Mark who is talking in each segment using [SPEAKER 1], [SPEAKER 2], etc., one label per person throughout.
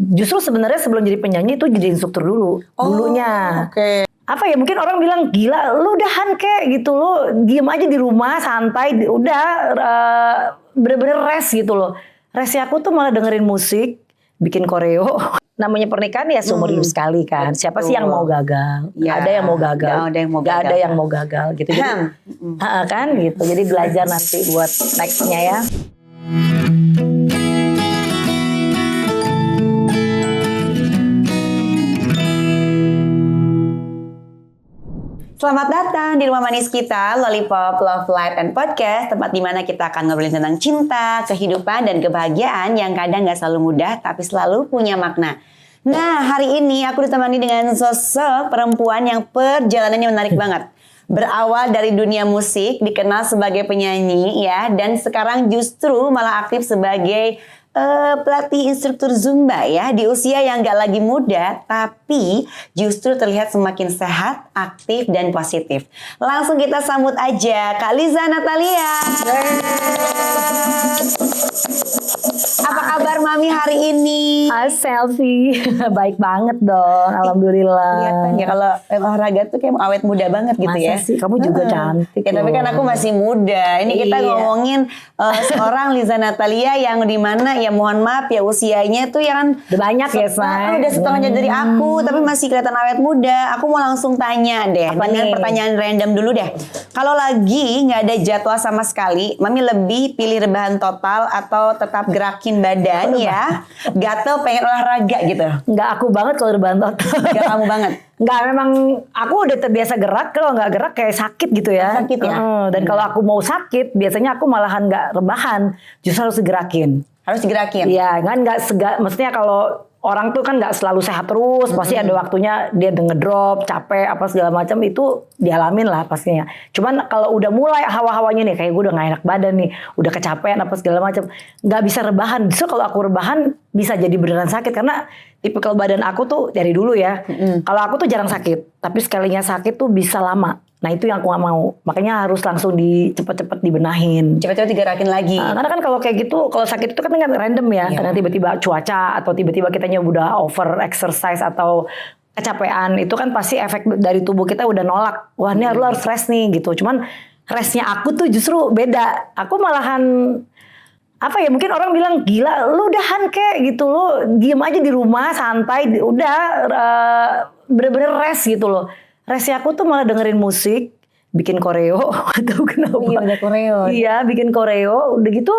[SPEAKER 1] Justru sebenarnya sebelum jadi penyanyi itu jadi instruktur dulu, dulunya.
[SPEAKER 2] Oke.
[SPEAKER 1] Apa ya, mungkin orang bilang gila lu udahan kek gitu, lu diem aja di rumah santai, udah bener-bener rest gitu loh. Restnya aku tuh malah dengerin musik, bikin koreo. Namanya pernikahan ya seumur hidup sekali kan. Siapa sih yang mau gagal?
[SPEAKER 2] Ya,
[SPEAKER 1] Ada yang mau gagal.
[SPEAKER 2] nggak ada yang mau
[SPEAKER 1] Nggak
[SPEAKER 2] gagal.
[SPEAKER 1] ada yang mau gagal gitu. Jadi, kan gitu. Jadi belajar nanti buat nextnya ya.
[SPEAKER 2] Selamat datang di rumah manis kita, Lollipop Love Life and Podcast, tempat di mana kita akan ngobrolin tentang cinta, kehidupan, dan kebahagiaan yang kadang gak selalu mudah, tapi selalu punya makna. Nah, hari ini aku ditemani dengan sosok perempuan yang perjalanannya menarik banget. Berawal dari dunia musik, dikenal sebagai penyanyi ya, dan sekarang justru malah aktif sebagai pelatih instruktur Zumba ya, di usia yang gak lagi muda tapi justru terlihat semakin sehat, aktif dan positif. Langsung kita sambut aja Kak Liza Natalia. Apa kabar Mami hari ini?
[SPEAKER 1] Selfie, baik banget dong, alhamdulillah.
[SPEAKER 2] Kelihatan ya kalau olahraga tuh kayak awet muda banget gitu.
[SPEAKER 1] Masa
[SPEAKER 2] ya.
[SPEAKER 1] sih, kamu juga cantik.
[SPEAKER 2] Ya, tapi kan aku masih muda. Ini kita
[SPEAKER 1] Iya.
[SPEAKER 2] ngomongin seorang Liza Natalia yang dimana ya mohon maaf ya usianya tuh yang
[SPEAKER 1] Udah banyak ya, Say.
[SPEAKER 2] udah setengahnya dari aku, tapi masih kelihatan awet muda. Aku mau langsung tanya deh,
[SPEAKER 1] Apa
[SPEAKER 2] dengan
[SPEAKER 1] nih?
[SPEAKER 2] pertanyaan random dulu deh. Kalau lagi nggak ada jadwal sama sekali, Mami lebih pilih rebahan total atau tetap gerakin badan ya? Gatel pengen olahraga gitu?
[SPEAKER 1] Nggak aku banget kalau rebahan total.
[SPEAKER 2] Gak kamu banget?
[SPEAKER 1] Nggak, memang aku udah terbiasa gerak. Kalau nggak gerak kayak sakit gitu ya.
[SPEAKER 2] Sakit ya?
[SPEAKER 1] Dan kalau aku mau sakit, biasanya aku malahan nggak rebahan, justru harus digerakin.
[SPEAKER 2] Harus digerakin?
[SPEAKER 1] Iya, kan maksudnya kalau orang tuh kan nggak selalu sehat terus, pasti ada waktunya dia ngedrop, capek, apa segala macam itu dialamin lah pastinya. Cuman kalau udah mulai hawa-hawanya nih, kayak gue udah nggak enak badan nih, udah kecapean apa segala macam, nggak bisa rebahan. Justru kalau aku rebahan bisa jadi beneran sakit karena tipikal badan aku tuh dari dulu ya. Kalau aku tuh jarang sakit, tapi sekalinya sakit tuh bisa lama. Nah itu yang aku gak mau. Makanya harus langsung cepet-cepet dibenahin.
[SPEAKER 2] Cepet-cepet digerakin lagi.
[SPEAKER 1] Karena kan kalau kayak gitu, kalau sakit itu kan random ya.
[SPEAKER 2] Iya.
[SPEAKER 1] Karena tiba-tiba cuaca atau tiba-tiba kitanya udah over exercise atau kecapean. Itu kan pasti efek dari tubuh kita udah nolak. Wah ini lu harus rest nih gitu. Cuman restnya aku tuh justru beda. Aku malahan apa ya, mungkin orang bilang gila lu udahan kek gitu, lu diem aja di rumah santai, udah bener-bener rest gitu loh. Restnya aku tuh malah dengerin musik, bikin koreo, atau kenapa?
[SPEAKER 2] Iya, ada koreo.
[SPEAKER 1] Iya, bikin koreo, udah gitu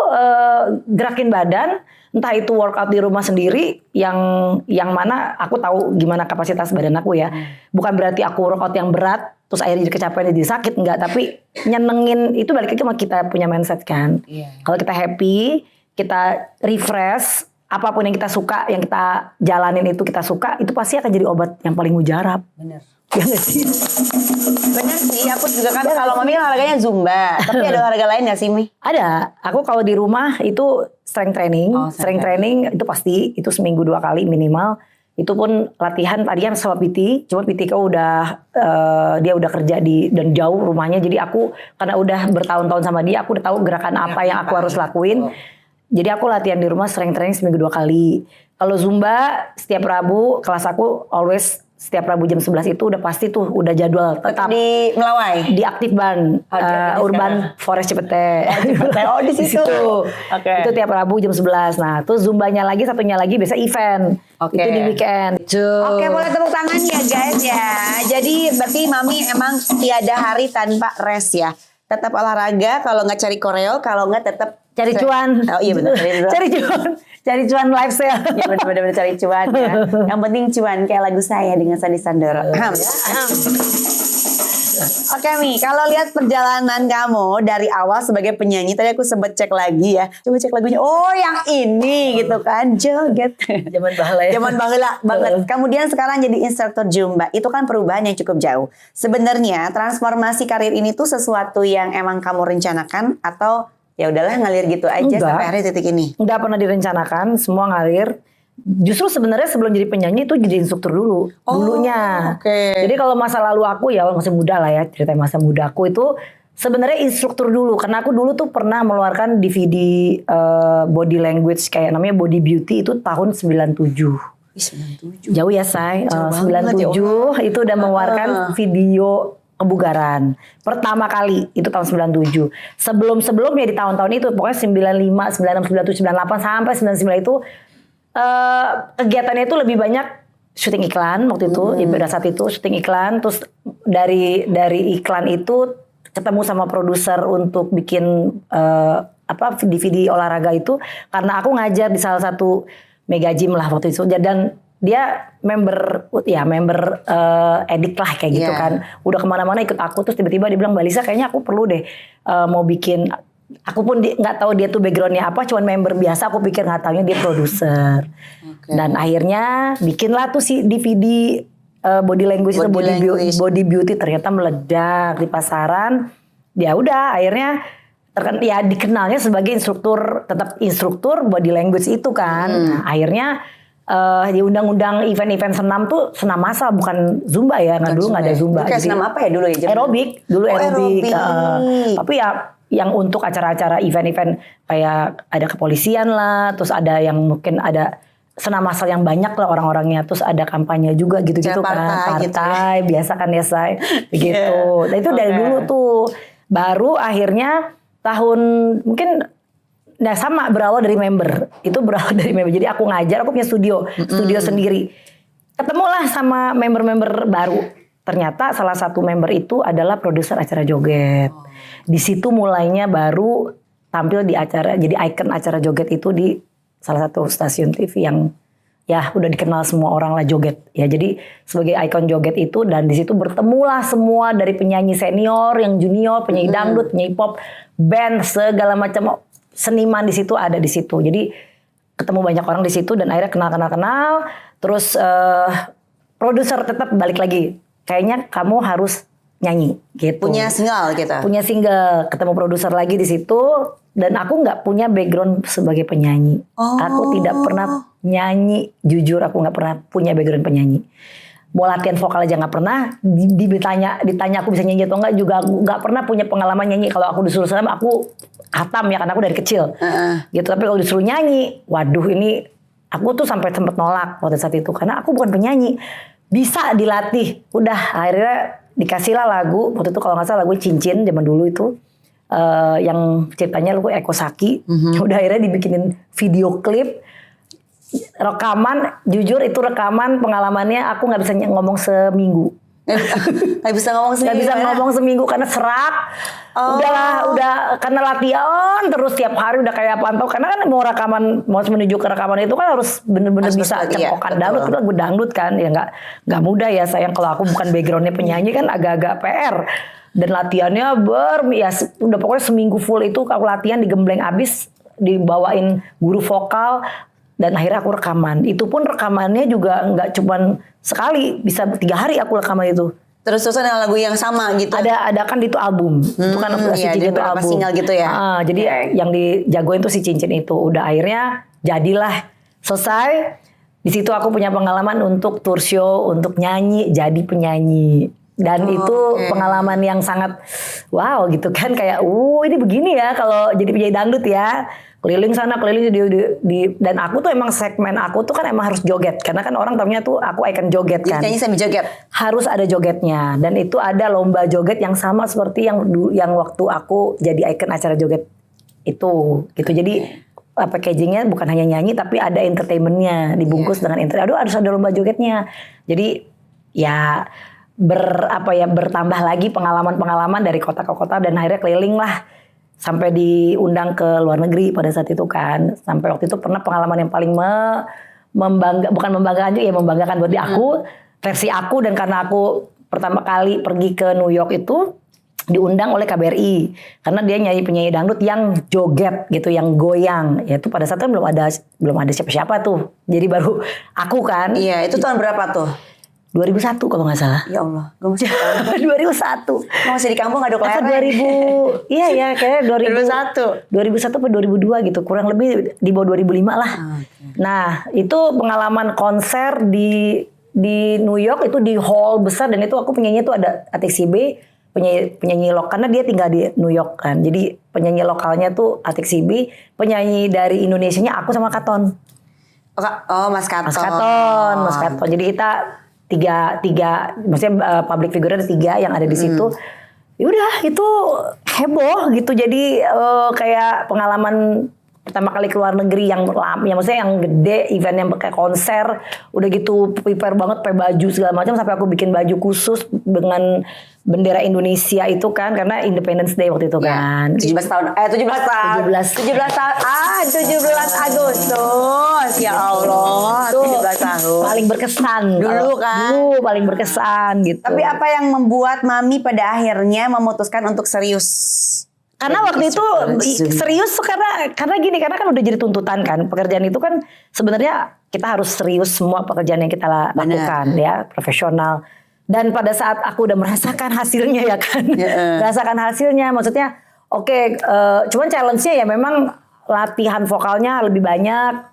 [SPEAKER 1] gerakin badan, entah itu workout di rumah sendiri, yang mana aku tahu gimana kapasitas badan aku ya. Bukan berarti aku workout yang berat, terus akhirnya jadi kecapean jadi sakit, enggak. Tapi nyenengin, itu balik lagi sama kita punya mindset kan.
[SPEAKER 2] Iya.
[SPEAKER 1] Kalau kita happy, kita refresh, apapun yang kita suka, yang kita jalanin itu kita suka, itu pasti akan jadi obat yang paling mujarab.
[SPEAKER 2] Bener.
[SPEAKER 1] Ya nggak sih?
[SPEAKER 2] Bener sih, aku juga kan kalau Mami olahraganya Zumba. Tapi ada olahraga lain gak sih, Mi?
[SPEAKER 1] Ada. Aku kalau di rumah itu strength training.
[SPEAKER 2] Oh,
[SPEAKER 1] Strength training itu pasti, itu seminggu 2 kali minimal. Itu pun latihan tadinya sama PT. Cuma PT kau udah, dia udah kerja dan jauh rumahnya. Jadi aku karena udah bertahun-tahun sama dia, aku udah tahu gerakan apa yang aku harus lakuin. Jadi aku latihan di rumah strength training seminggu 2 kali. Kalau Zumba setiap Rabu, kelas aku always setiap Rabu jam 11 itu udah pasti tuh, udah jadwal tetap
[SPEAKER 2] Di Melawai?
[SPEAKER 1] di Aktifban, Urban Forest Cipete.
[SPEAKER 2] Oh, di situ. Oke.
[SPEAKER 1] Itu tiap Rabu jam 11. Nah, terus Zumbanya lagi, satunya lagi biasa event.
[SPEAKER 2] Oke.
[SPEAKER 1] Itu di weekend.
[SPEAKER 2] Oke, boleh tepuk tangan ya guys ya. Jadi berarti Mami emang tiada hari tanpa rest ya. Tetap olahraga, kalau nggak cari koreo, kalau nggak tetap
[SPEAKER 1] Cari cuan.
[SPEAKER 2] Oh iya benar.
[SPEAKER 1] Cari cuan lifestyle.
[SPEAKER 2] Ya benar-benar cari cuan ya. Yang penting cuan kayak lagu saya dengan Sandy Sandoro. Oke Mi, kalau lihat perjalanan kamu dari awal sebagai penyanyi, tadi aku sempat cek lagi ya. Coba cek lagunya. Oh yang ini gitu kan, joget.
[SPEAKER 1] Zaman bahala ya.
[SPEAKER 2] Zaman bahala banget. Kemudian sekarang jadi instruktur Zumba. Itu kan perubahan yang cukup jauh. Sebenarnya transformasi karir ini tuh sesuatu yang emang kamu rencanakan atau ya udahlah ngalir gitu aja sampai hari titik ini?
[SPEAKER 1] Enggak pernah direncanakan, semua ngalir. Justru sebenarnya sebelum jadi penyanyi itu jadi instruktur dulu, dulunya.
[SPEAKER 2] Oke.
[SPEAKER 1] Jadi kalau masa lalu aku ya masih muda lah ya, cerita masa muda aku itu sebenarnya instruktur dulu. Karena aku dulu tuh pernah mengeluarkan DVD body language kayak namanya Body Beauty itu tahun 97.
[SPEAKER 2] 97.
[SPEAKER 1] Jauh ya Say.
[SPEAKER 2] Jauh banget, ya
[SPEAKER 1] 97 itu udah mengeluarkan video kebugaran. Pertama kali itu tahun 97. Sebelum-sebelumnya di tahun-tahun itu pokoknya 95, 96, 97, 98 sampai 99 itu kegiatannya itu lebih banyak syuting iklan waktu itu. Pada saat itu syuting iklan, terus dari iklan itu ketemu sama produser untuk bikin DVD olahraga itu, karena aku ngajar di salah satu mega gym lah waktu itu, dan dia member edik lah kayak gitu kan, udah kemana-mana ikut aku. Terus tiba-tiba dia bilang, Mbak Lisa kayaknya aku perlu deh mau bikin. Aku pun nggak tahu dia tuh backgroundnya apa, cuman member biasa. Aku pikir nggak taunya dia produser. Dan akhirnya bikinlah tuh si DVD body language itu body beauty, ternyata meledak di pasaran. Ya udah akhirnya ya dikenalnya sebagai instruktur, tetap instruktur body language itu kan. Nah, akhirnya di undang-undang event-event senam tuh senam massal, bukan zumba ya. Dulu nggak ada zumba.
[SPEAKER 2] Kayak senam apa ya dulu ya?
[SPEAKER 1] Aerobik dulu, aerobik. Tapi ya yang untuk acara-acara event-event kayak ada kepolisian lah, terus ada yang mungkin ada senam massal yang banyak lah orang-orangnya, terus ada kampanye juga gitu-gitu kan, partai gitu. Biasa kan ya Say, begitu. Nah itu dari dulu tuh. Baru akhirnya tahun mungkin sama berawal dari member. Itu berawal dari member. Jadi aku ngajar, aku punya studio sendiri. Ketemulah sama member-member baru. Ternyata salah satu member itu adalah produser acara joget. Di situ mulainya baru tampil di acara, jadi ikon acara joget itu di salah satu stasiun TV yang ya udah dikenal semua orang lah, joget ya. Jadi sebagai ikon joget itu, dan di situ bertemulah semua dari penyanyi senior, yang junior, penyanyi dangdut, penyanyi pop, band, segala macam seniman di situ ada di situ. Jadi ketemu banyak orang di situ dan akhirnya kenal. Terus produser tetap balik lagi, kayaknya kamu harus nyanyi gitu.
[SPEAKER 2] Punya single gitu.
[SPEAKER 1] Punya single, ketemu produser lagi di situ. Dan aku nggak punya background sebagai penyanyi. Aku tidak pernah nyanyi, jujur aku nggak pernah punya background penyanyi. Mau latihan vokal aja nggak pernah. Ditanya aku bisa nyanyi atau nggak juga, aku nggak pernah punya pengalaman nyanyi. Kalau aku disuruh senam, aku hatam ya, karena aku dari kecil. Gitu. Tapi kalau disuruh nyanyi, waduh ini aku tuh sampai sempet nolak waktu saat itu, karena aku bukan penyanyi. Bisa dilatih. Udah akhirnya dikasih lah lagu. Waktu itu kalau nggak salah lagu Cincin zaman dulu itu. Yang ceritanya lagu Eko Saki. Udah akhirnya dibikinin video klip, rekaman. Jujur itu rekaman pengalamannya aku nggak bisa ngomong seminggu.
[SPEAKER 2] Nggak bisa ngomong seminggu
[SPEAKER 1] karena serak. Udah karena latihan terus tiap hari, udah kayak pantau. Karena kan mau menuju ke rekaman itu kan harus bener-bener bisa cempokan dangdut. Itu lagu dangdut kan, ya nggak mudah ya sayang. Kalau aku bukan backgroundnya penyanyi kan agak-agak PR. Dan latihannya udah pokoknya seminggu full itu aku latihan, digembleng abis, dibawain guru vokal, dan akhirnya aku rekaman. Itu pun rekamannya juga nggak cuman sekali, bisa 3 hari aku rekaman itu.
[SPEAKER 2] Terus-terusan dengan lagu yang sama gitu?
[SPEAKER 1] Ada kan itu album, itu kan si Cincin itu album.
[SPEAKER 2] Single gitu ya?
[SPEAKER 1] Jadi yang dijagoin tuh si Cincin itu. Udah akhirnya jadilah, selesai. Di situ aku punya pengalaman untuk tour show, untuk nyanyi, jadi penyanyi. Dan itu pengalaman yang sangat wow gitu kan, kayak ini begini ya kalau jadi penyanyi dangdut ya, keliling sana keliling dan aku tuh emang segmen aku tuh kan emang harus joget, karena kan orang tahunya tuh aku ikon joget kan.
[SPEAKER 2] Jadi nyanyi sambil joget.
[SPEAKER 1] Harus ada jogetnya, dan itu ada lomba joget yang sama seperti yang waktu aku jadi ikon acara joget itu gitu. Jadi packagingnya bukan hanya nyanyi tapi ada entertainmentnya dibungkus dengan harus ada lomba jogetnya. Jadi ya bertambah lagi pengalaman-pengalaman dari kota ke kota, dan akhirnya keliling lah sampai diundang ke luar negeri pada saat itu kan. Sampai waktu itu pernah pengalaman yang paling membanggakan buat aku, versi aku. Dan karena aku pertama kali pergi ke New York itu diundang oleh KBRI, karena dia penyanyi dangdut yang joget gitu, yang goyang. Ya itu pada saat itu belum ada siapa-siapa tuh. Jadi baru aku kan.
[SPEAKER 2] Iya, itu tahun berapa tuh?
[SPEAKER 1] 2001 kalau nggak salah.
[SPEAKER 2] Ya Allah, gue masih di kampung.
[SPEAKER 1] 2001.
[SPEAKER 2] Masih di kampung, nggak ada kelereng.
[SPEAKER 1] 2000, iya kayaknya 2001 atau 2002 gitu, kurang lebih di bawah 2005 lah. Nah itu pengalaman konser di New York itu, di hall besar, dan itu aku penyanyi itu ada Atik Sibi, penyanyi lokal, karena dia tinggal di New York kan. Jadi penyanyi lokalnya tuh Atik Sibi, penyanyi dari Indonesianya aku sama Katon.
[SPEAKER 2] Mas Katon.
[SPEAKER 1] Mas Katon. Jadi kita tiga, maksudnya public figure ada 3 yang ada di situ. Yaudah itu heboh gitu. Jadi kayak pengalaman pertama kali keluar negeri yang lama, ya maksudnya yang gede, event yang kayak konser, udah gitu prepare banget, pakai baju segala macam, sampai aku bikin baju khusus dengan bendera Indonesia itu kan, karena Independence Day waktu itu kan.
[SPEAKER 2] 17 tahun. 17 tahun. 17 tahun. 17 Agustus. Ya Allah,
[SPEAKER 1] Itu
[SPEAKER 2] 17 tahun.
[SPEAKER 1] paling berkesan.
[SPEAKER 2] Dulu kan.
[SPEAKER 1] Dulu paling berkesan gitu.
[SPEAKER 2] Tapi apa yang membuat Mami pada akhirnya memutuskan untuk serius?
[SPEAKER 1] Karena waktu itu serius tuh karena gini, karena kan udah jadi tuntutan kan, pekerjaan itu kan sebenarnya kita harus serius semua pekerjaan yang kita lakukan ya, profesional. Dan pada saat aku udah merasakan hasilnya ya kan, merasakan hasilnya, maksudnya oke, cuman challenge-nya ya memang latihan vokalnya lebih banyak,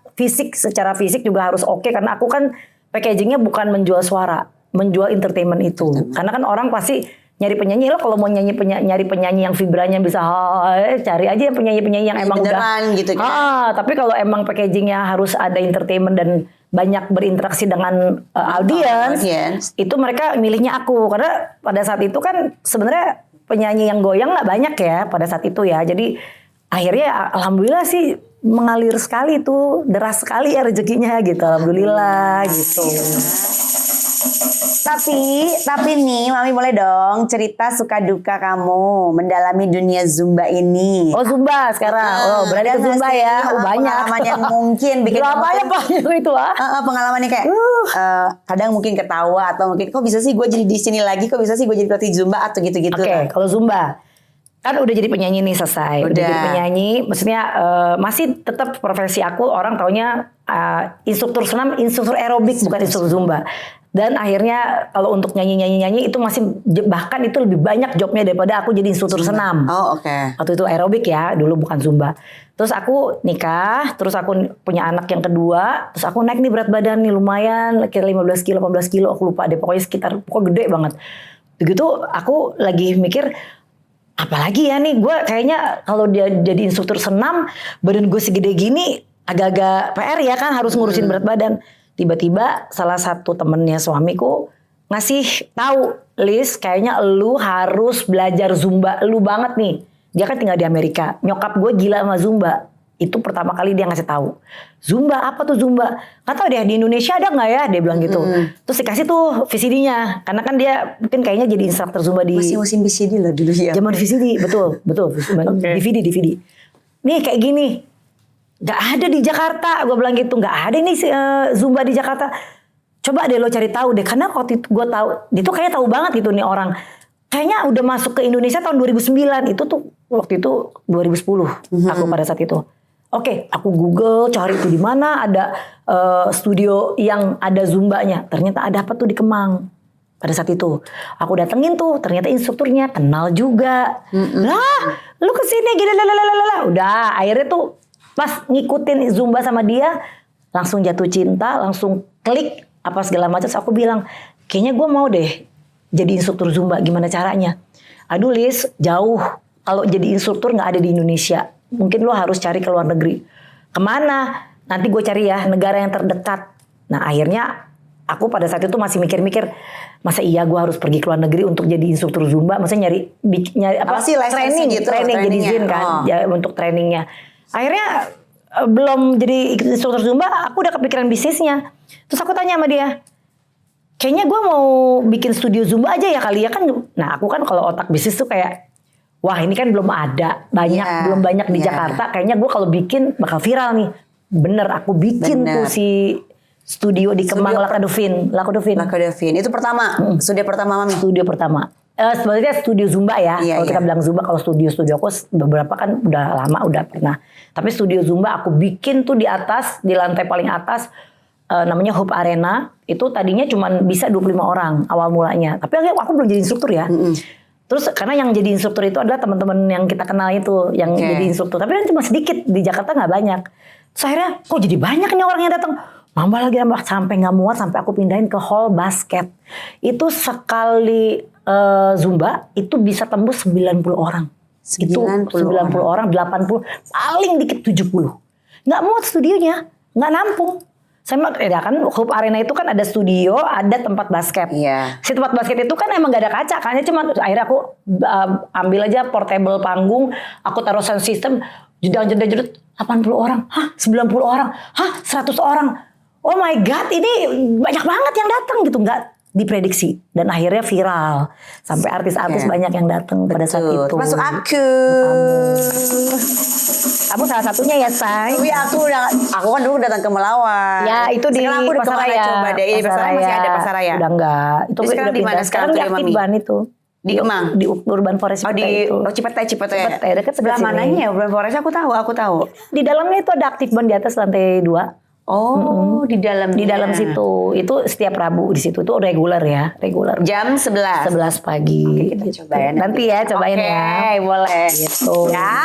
[SPEAKER 1] secara fisik juga harus oke, karena aku kan packagingnya bukan menjual suara, menjual entertainment itu. Karena kan orang pasti nyari penyanyi, lo kalau mau nyari penyanyi yang vibranya bisa cari aja penyanyi yang emang
[SPEAKER 2] beneran
[SPEAKER 1] udah
[SPEAKER 2] gitu kan.
[SPEAKER 1] Tapi kalau emang packagingnya harus ada entertainment dan banyak berinteraksi dengan audience, itu mereka milihnya aku, karena pada saat itu kan sebenarnya penyanyi yang goyang nggak banyak ya pada saat itu ya. Jadi akhirnya alhamdulillah sih mengalir sekali tuh, deras sekali ya rezekinya gitu, alhamdulillah gitu.
[SPEAKER 2] Tapi nih Mami boleh dong cerita suka duka kamu mendalami dunia Zumba ini.
[SPEAKER 1] Oh Zumba sekarang, berarti ke Zumba ya, banyak.
[SPEAKER 2] Pengalaman yang mungkin bikin
[SPEAKER 1] apa ya banyak itu
[SPEAKER 2] pengalamannya kayak kadang mungkin ketawa atau mungkin kok bisa sih gue jadi di sini lagi, kok bisa sih gue jadi pelatih Zumba atau gitu-gitu.
[SPEAKER 1] Oke, kalau Zumba kan udah jadi penyanyi nih, selesai. Udah jadi penyanyi, maksudnya masih tetap profesi aku, orang taunya instruktur senam, instruktur aerobik, bukan instruktur Zumba. Dan akhirnya kalau untuk nyanyi itu masih, bahkan itu lebih banyak jobnya daripada aku jadi instruktur senam.
[SPEAKER 2] Oh oke.
[SPEAKER 1] Waktu itu aerobik ya, dulu bukan Zumba. Terus aku nikah, terus aku punya anak yang kedua, terus aku naik nih berat badan nih lumayan, kira 15 kilo, 18 kilo, aku lupa deh, pokoknya pokoknya gede banget. Begitu aku lagi mikir, apalagi ya nih, gue kayaknya kalau dia jadi instruktur senam, badan gue segede gini, agak-agak PR ya kan, harus ngurusin berat badan. Tiba-tiba salah satu temennya suamiku ngasih tahu, Lis, kayaknya lu harus belajar Zumba, lu banget nih. Dia kan tinggal di Amerika, nyokap gue gila sama Zumba. Itu pertama kali dia ngasih tahu. Zumba, apa tuh Zumba? Gak tau deh, di Indonesia ada nggak ya? Dia bilang gitu. Terus dikasih tuh VCD-nya, karena kan dia mungkin kayaknya jadi instruktur Zumba di
[SPEAKER 2] musim VCD lah dulu ya.
[SPEAKER 1] Zaman VCD, betul. DVD. Nih kayak gini. Gak ada di Jakarta, gue bilang gitu. Gak ada nih Zumba di Jakarta. Coba deh lo cari tahu deh, karena waktu itu gue tahu, dia tuh kayaknya tahu banget gitu nih orang. Kayaknya udah masuk ke Indonesia tahun 2009. Itu tuh waktu itu 2010 aku pada saat itu. Oke, aku Google cari itu di mana ada studio yang ada Zumbanya. Ternyata ada apa tuh di Kemang. Pada saat itu aku datengin tuh, ternyata instrukturnya kenal juga. Lah, lu kesini gini lalalala. Udah, akhirnya tuh pas ngikutin Zumba sama dia, langsung jatuh cinta, langsung klik apa segala macam. Terus aku bilang, kayaknya gue mau deh jadi instruktur Zumba. Gimana caranya? Aduh Lis, jauh. Kalau jadi instruktur nggak ada di Indonesia. Mungkin lo harus cari ke luar negeri. Kemana? Nanti gue cari ya negara yang terdekat. Nah akhirnya aku pada saat itu masih mikir-mikir, masa iya gue harus pergi ke luar negeri untuk jadi instruktur Zumba? Maksudnya nyari apa sih training jadi Zin kan, ya, untuk trainingnya. Akhirnya belum jadi instruktur Zumba, aku udah kepikiran bisnisnya. Terus aku tanya sama dia, kayaknya gue mau bikin studio Zumba aja ya kali ya kan. Nah aku kan kalau otak bisnis tuh kayak, wah ini kan belum ada belum banyak di Jakarta. Kayaknya gue kalau bikin bakal viral nih. Bener, aku bikin tuh si studio di Kemang, Lakodovin.
[SPEAKER 2] Itu pertama, studio pertama Mami.
[SPEAKER 1] Studio pertama. Sebenarnya studio Zumba ya. Kalau kita bilang Zumba, kalau studio aku beberapa kan udah lama, udah pernah. Tapi studio Zumba aku bikin tuh di atas, di lantai paling atas, namanya Hope Arena. Itu tadinya cuma bisa 25 orang awal mulanya. Tapi aku belum jadi instruktur ya. Terus karena yang jadi instruktur itu adalah teman-teman yang kita kenal itu, yang jadi instruktur. Tapi kan cuma sedikit, di Jakarta nggak banyak. Terus akhirnya kok jadi banyak nih orang yang datang. Nambah sampai nggak muat, sampai aku pindahin ke hall basket. Itu sekali Zumba itu bisa tembus 90 orang. 90 orang, 80, paling dikit 70. Nggak muat studionya, nggak nampung. Ya kan Hoop Arena itu kan ada studio, ada tempat basket.
[SPEAKER 2] Iya.
[SPEAKER 1] Si tempat basket itu kan emang gak ada kaca, kan cuma akhirnya aku ambil aja portable panggung, aku taruh sound system, jedang 80 orang, 90 orang, 100 orang. Oh my god, ini banyak banget yang datang gitu, nggak diprediksi, dan akhirnya viral sampai artis-artis banyak yang datang pada saat itu.
[SPEAKER 2] Termasuk aku.
[SPEAKER 1] Kamu salah satunya ya, Say.
[SPEAKER 2] Tapi aku kan dulu datang ke Melawan.
[SPEAKER 1] Ya itu di
[SPEAKER 2] sekarang aku udah
[SPEAKER 1] Pasar
[SPEAKER 2] kemana
[SPEAKER 1] Raya.
[SPEAKER 2] coba deh. Pasar Raya masih ada Pasar Raya.
[SPEAKER 1] Udah enggak. Itu
[SPEAKER 2] Terus sekarang
[SPEAKER 1] udah
[SPEAKER 2] di mana
[SPEAKER 1] pindah.
[SPEAKER 2] sekarang
[SPEAKER 1] Sekarang di
[SPEAKER 2] tuh, Mami?
[SPEAKER 1] Aktifban itu.
[SPEAKER 2] Di Kemang?
[SPEAKER 1] Di Urban Forest
[SPEAKER 2] di
[SPEAKER 1] itu.
[SPEAKER 2] Cipete.
[SPEAKER 1] Cipete, dekat
[SPEAKER 2] sebelah
[SPEAKER 1] sini.
[SPEAKER 2] mananya ya Urban Forest? Aku tahu.
[SPEAKER 1] Di dalamnya itu ada Aktifban di atas lantai 2.
[SPEAKER 2] Oh, di dalam
[SPEAKER 1] situ. Itu setiap Rabu di situ tuh reguler.
[SPEAKER 2] Jam 11.
[SPEAKER 1] 11 pagi.
[SPEAKER 2] Oke, kita
[SPEAKER 1] gitu.
[SPEAKER 2] coba ya
[SPEAKER 1] Nanti ya cobain ya.
[SPEAKER 2] Oke, boleh.
[SPEAKER 1] Gitu.
[SPEAKER 2] Ya.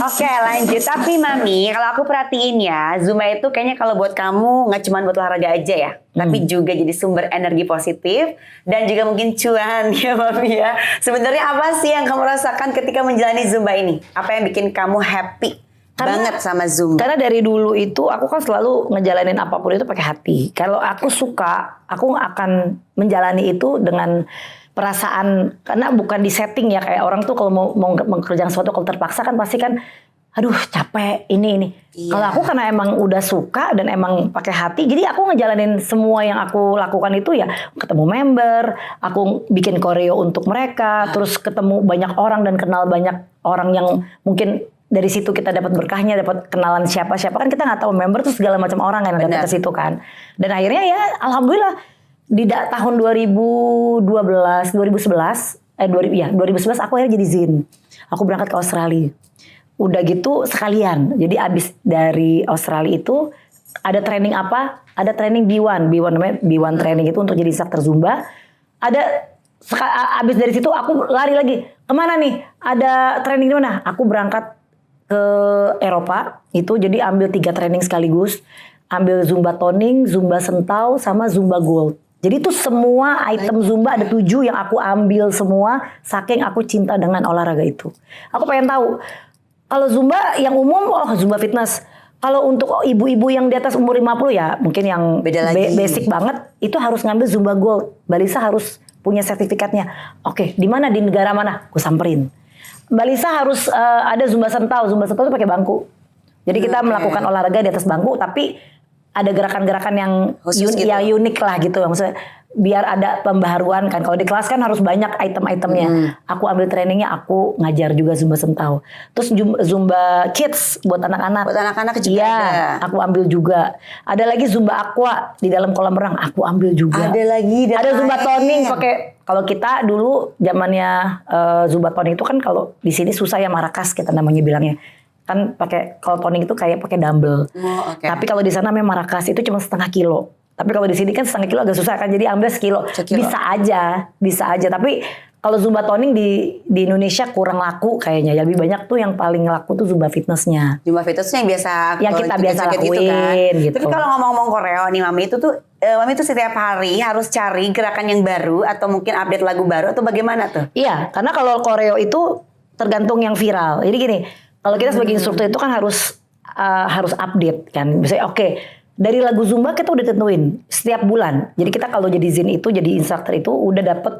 [SPEAKER 2] Oke, lanjut. Tapi Mami, kalau aku perhatiin ya, Zumba itu kayaknya kalau buat kamu nggak cuma buat olahraga aja ya, tapi juga jadi sumber energi positif dan juga mungkin cuan ya Mami ya. Sebenarnya apa sih yang kamu rasakan ketika menjalani Zumba ini? Apa yang bikin kamu happy banget sama Zumba?
[SPEAKER 1] Karena dari dulu itu aku kan selalu ngejalanin apapun itu pakai hati. Kalau aku suka, aku akan menjalani itu dengan perasaan, karena bukan di setting ya, kayak orang tuh kalau mau mengerjakan sesuatu kalau terpaksa kan pasti kan aduh capek ini.
[SPEAKER 2] Iya.
[SPEAKER 1] Kalau aku karena emang udah suka dan emang pakai hati, jadi aku ngejalanin semua yang aku lakukan itu ya, ketemu member, aku bikin koreo untuk mereka, terus ketemu banyak orang dan kenal banyak orang yang mungkin dari situ kita dapat berkahnya, dapat kenalan siapa-siapa, kan kita nggak tahu member tuh segala macam orang yang datang ke situ kan. Dan akhirnya ya alhamdulillah di tahun 2011 aku akhirnya jadi Zin. Aku berangkat ke Australia. Udah gitu sekalian. Jadi abis dari Australia itu ada training apa? Ada training B1 namanya B1 training itu untuk jadi instruktur Zumba. Abis dari situ aku lari lagi. Kemana nih? Ada training di mana? Aku berangkat ke Eropa itu, jadi ambil 3 training sekaligus, ambil Zumba toning, Zumba sentau, sama Zumba gold. Jadi itu semua item Zumba ada 7 yang aku ambil semua, saking aku cinta dengan olahraga itu. Aku pengen tahu kalau Zumba yang umum, Zumba fitness. Kalau untuk ibu-ibu yang di atas umur 50 ya mungkin yang
[SPEAKER 2] beda lagi.
[SPEAKER 1] Basic banget itu harus ngambil Zumba gold. Mbak Lisa harus punya sertifikatnya. Oke, di mana, di negara mana? Aku samperin. Mbak Lisa harus ada Zumba sentau. Zumba sentau itu pakai bangku. Jadi kita melakukan olahraga di atas bangku, tapi ada gerakan-gerakan yang yang unik lah gitu. Maksudnya biar ada pembaharuan kan. Kalau di kelas kan harus banyak item-itemnya. Aku ambil trainingnya, aku ngajar juga Zumba sentau. Terus Zumba kids buat anak-anak.
[SPEAKER 2] Buat anak-anak juga ada.
[SPEAKER 1] Aku ambil juga. Ada lagi Zumba aqua di dalam kolam renang, aku ambil juga.
[SPEAKER 2] Ada lagi.
[SPEAKER 1] Ada Zumba toning pakai. Kalau kita dulu zamannya Zumba toning itu kan, kalau di sini susah ya, marakas kita namanya bilangnya. Kan pakai, kalau toning itu kayak pakai dumbbell. Tapi kalau di sana memang marakas itu cuma setengah kilo. Tapi kalau di sini kan setengah kilo agak susah kan, jadi ambil sekilo. Bisa aja. Tapi kalau Zumba toning di Indonesia kurang laku kayaknya. Ya, lebih banyak tuh yang paling laku tuh Zumba fitnessnya.
[SPEAKER 2] Zumba fitnessnya yang biasa.
[SPEAKER 1] Yang kita biasa lakuin gitu.
[SPEAKER 2] Tapi kalau ngomong-ngomong koreo nih Mami, Mami itu setiap hari harus cari gerakan yang baru atau mungkin update lagu baru atau bagaimana tuh?
[SPEAKER 1] Iya, karena kalau koreo itu tergantung yang viral. Jadi gini, kalau kita sebagai instruktur itu kan harus update kan. Misalnya dari lagu Zumba kita udah tentuin setiap bulan. Jadi kita kalau jadi Zin itu, jadi instruktur itu udah dapet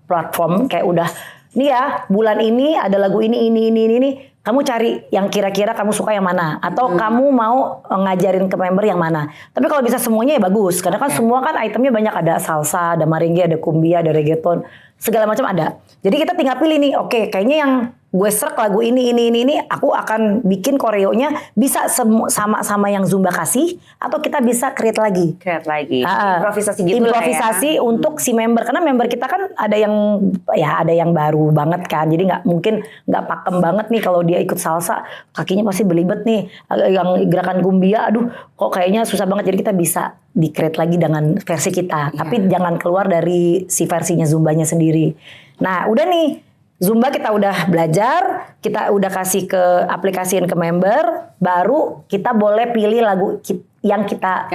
[SPEAKER 1] platform kayak udah, nih ya bulan ini ada lagu ini. Kamu cari yang kira-kira kamu suka yang mana, atau kamu mau ngajarin ke member yang mana. Tapi kalau bisa semuanya ya bagus, karena kan semua kan itemnya banyak, ada salsa, ada merengue, ada cumbia, ada reggaeton, segala macam ada. Jadi kita tinggal pilih nih, kayaknya yang gue serak lagu ini, aku akan bikin koreonya bisa sama yang Zumba kasih, atau kita bisa create lagi.
[SPEAKER 2] Improvisasi gitu
[SPEAKER 1] improvisasi
[SPEAKER 2] lah ya.
[SPEAKER 1] Untuk si member, karena member kita kan ada yang baru banget kan, jadi nggak pakem banget nih kalau dia ikut salsa, kakinya pasti belibet nih. Yang gerakan gumbia, aduh kok kayaknya susah banget, jadi kita bisa di-create lagi dengan versi kita, tapi jangan keluar dari si versinya Zumbanya sendiri. Nah udah nih, Zumba kita udah belajar, kita udah kasih ke aplikasiin ke member, baru kita boleh pilih lagu yang kita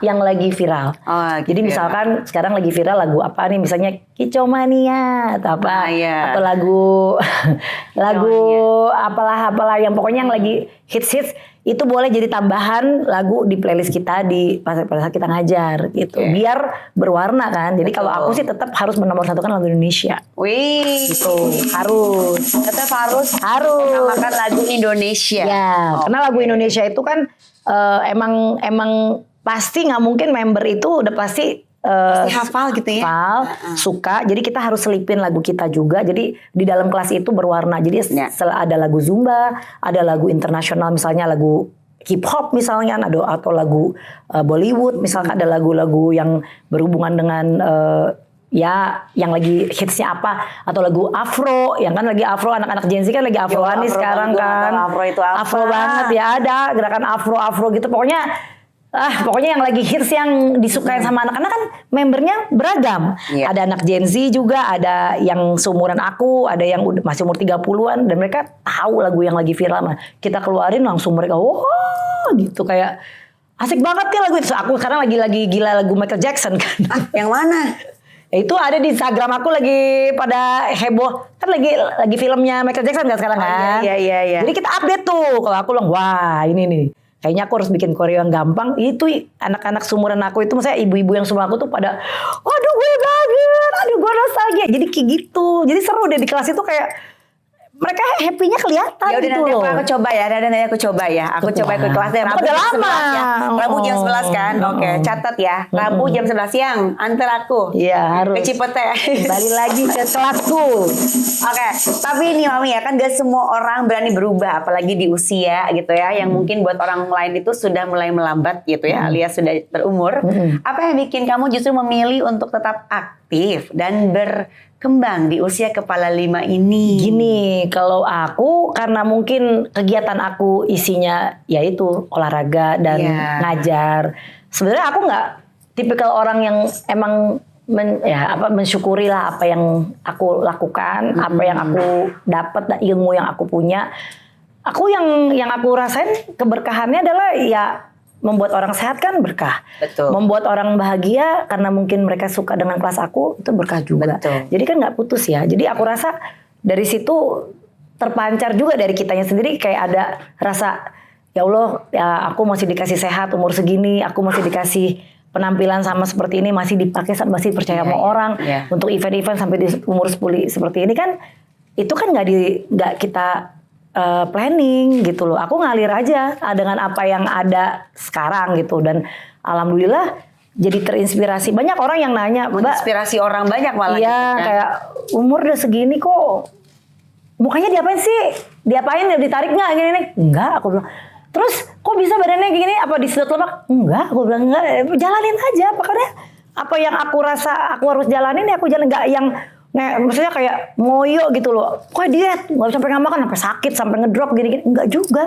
[SPEAKER 1] yang lagi viral. Jadi misalkan sekarang lagi viral lagu apa nih, misalnya Kicomania atau apa, atau lagu apalah yang pokoknya yang lagi hits itu boleh jadi tambahan lagu di playlist kita pada saat kita ngajar gitu. Biar berwarna kan. Jadi kalau aku sih tetap harus menomorsatukan lagu Indonesia.
[SPEAKER 2] Wih,
[SPEAKER 1] Gitu. Harus.
[SPEAKER 2] tetap harus
[SPEAKER 1] Harus.
[SPEAKER 2] makan lagu Indonesia.
[SPEAKER 1] Ya, karena lagu Indonesia itu kan emang pasti nggak mungkin member itu udah pasti
[SPEAKER 2] Pasti hafal gitu ya.
[SPEAKER 1] hafal, suka. Jadi kita harus selipin lagu kita juga. Jadi di dalam kelas itu berwarna. Jadi ada lagu Zumba, ada lagu internasional misalnya lagu hip hop misalnya, atau lagu Bollywood, misalkan ada lagu-lagu yang berhubungan dengan ya yang lagi hitsnya apa, atau lagu Afro, yang kan lagi Afro, anak-anak Gen Z kan lagi Afroan nih sekarang kan.
[SPEAKER 2] Afro itu apa?
[SPEAKER 1] Afro banget ya, ada gerakan Afro gitu. Pokoknya yang lagi hits yang disukain sama anak-anak kan membernya beragam. Ada anak Gen Z juga, ada yang seumuran aku, ada yang masih umur 30-an dan mereka tahu lagu yang lagi viral. Nah, kita keluarin langsung mereka wah gitu kayak asik banget nih lagu itu. Aku sekarang lagi gila lagu Michael Jackson kan.
[SPEAKER 2] Yang mana?
[SPEAKER 1] Itu ada di Instagram aku lagi pada heboh. Kan lagi filmnya Michael Jackson kan sekarang kan.
[SPEAKER 2] Iya.
[SPEAKER 1] Jadi kita update tuh. Kalau aku bilang wah ini nih. Kayaknya aku harus bikin koreo yang gampang. Itu anak-anak seumuran aku itu, maksudnya ibu-ibu yang seumuran aku tuh pada, aduh gue banget, aduh gue nostalgia. Jadi kayak gitu. Jadi seru deh di kelas itu kayak mereka happy-nya kelihatan
[SPEAKER 2] Ya udah
[SPEAKER 1] gitu
[SPEAKER 2] nanti
[SPEAKER 1] loh.
[SPEAKER 2] aku coba ya. Aku coba ikut kelasnya Rabu
[SPEAKER 1] Udah
[SPEAKER 2] jam
[SPEAKER 1] lama.
[SPEAKER 2] 11 ya. Rabu jam 11 kan. Oke, catat ya. Rabu jam 11 siang antar aku.
[SPEAKER 1] Iya harus.
[SPEAKER 2] Ke Cipete.
[SPEAKER 1] Kembali lagi ke kelasku.
[SPEAKER 2] Oke, tapi ini Mami ya kan gak semua orang berani berubah, apalagi di usia gitu ya, yang mungkin buat orang lain itu sudah mulai melambat gitu ya, alias sudah berumur. Apa yang bikin kamu justru memilih untuk tetap aktif dan berkembang di usia kepala 5 ini?
[SPEAKER 1] Gini, kalau aku karena mungkin kegiatan aku isinya yaitu olahraga dan ngajar. Sebenarnya aku nggak tipikal orang yang emang mensyukuri lah apa yang aku lakukan, apa yang aku dapat, dan ilmu yang aku punya. Aku yang aku rasain keberkahannya adalah ya membuat orang sehat kan berkah.
[SPEAKER 2] Betul.
[SPEAKER 1] Membuat orang bahagia karena mungkin mereka suka dengan kelas aku itu berkah juga.
[SPEAKER 2] Betul.
[SPEAKER 1] Jadi kan nggak putus ya. Jadi aku rasa dari situ terpancar juga dari kitanya sendiri kayak ada rasa ya Allah ya aku masih dikasih sehat umur segini, aku masih dikasih penampilan sama seperti ini, masih dipakai, masih percaya sama orang untuk event-event sampai di umur 10 seperti ini kan itu kan nggak kita planning gitu loh. Aku ngalir aja dengan apa yang ada sekarang gitu dan alhamdulillah jadi terinspirasi. Banyak orang yang nanya, Mbak,
[SPEAKER 2] Menginspirasi orang banyak malah
[SPEAKER 1] iya
[SPEAKER 2] gitu kan.
[SPEAKER 1] kayak umur udah segini kok mukanya diapain sih? Diapain? Ditarik nggak gini? Enggak, aku bilang. Terus kok bisa badannya gini? Apa disedot lemak? Enggak, aku bilang enggak. Jalanin aja. Pokoknya apa yang aku rasa aku harus jalanin ya aku jalan. Enggak yang maksudnya kayak ngoyo gitu loh. Kok diet? Nggak sampai nggak makan, sampai sakit, sampai ngedrop gini-gini. Enggak juga.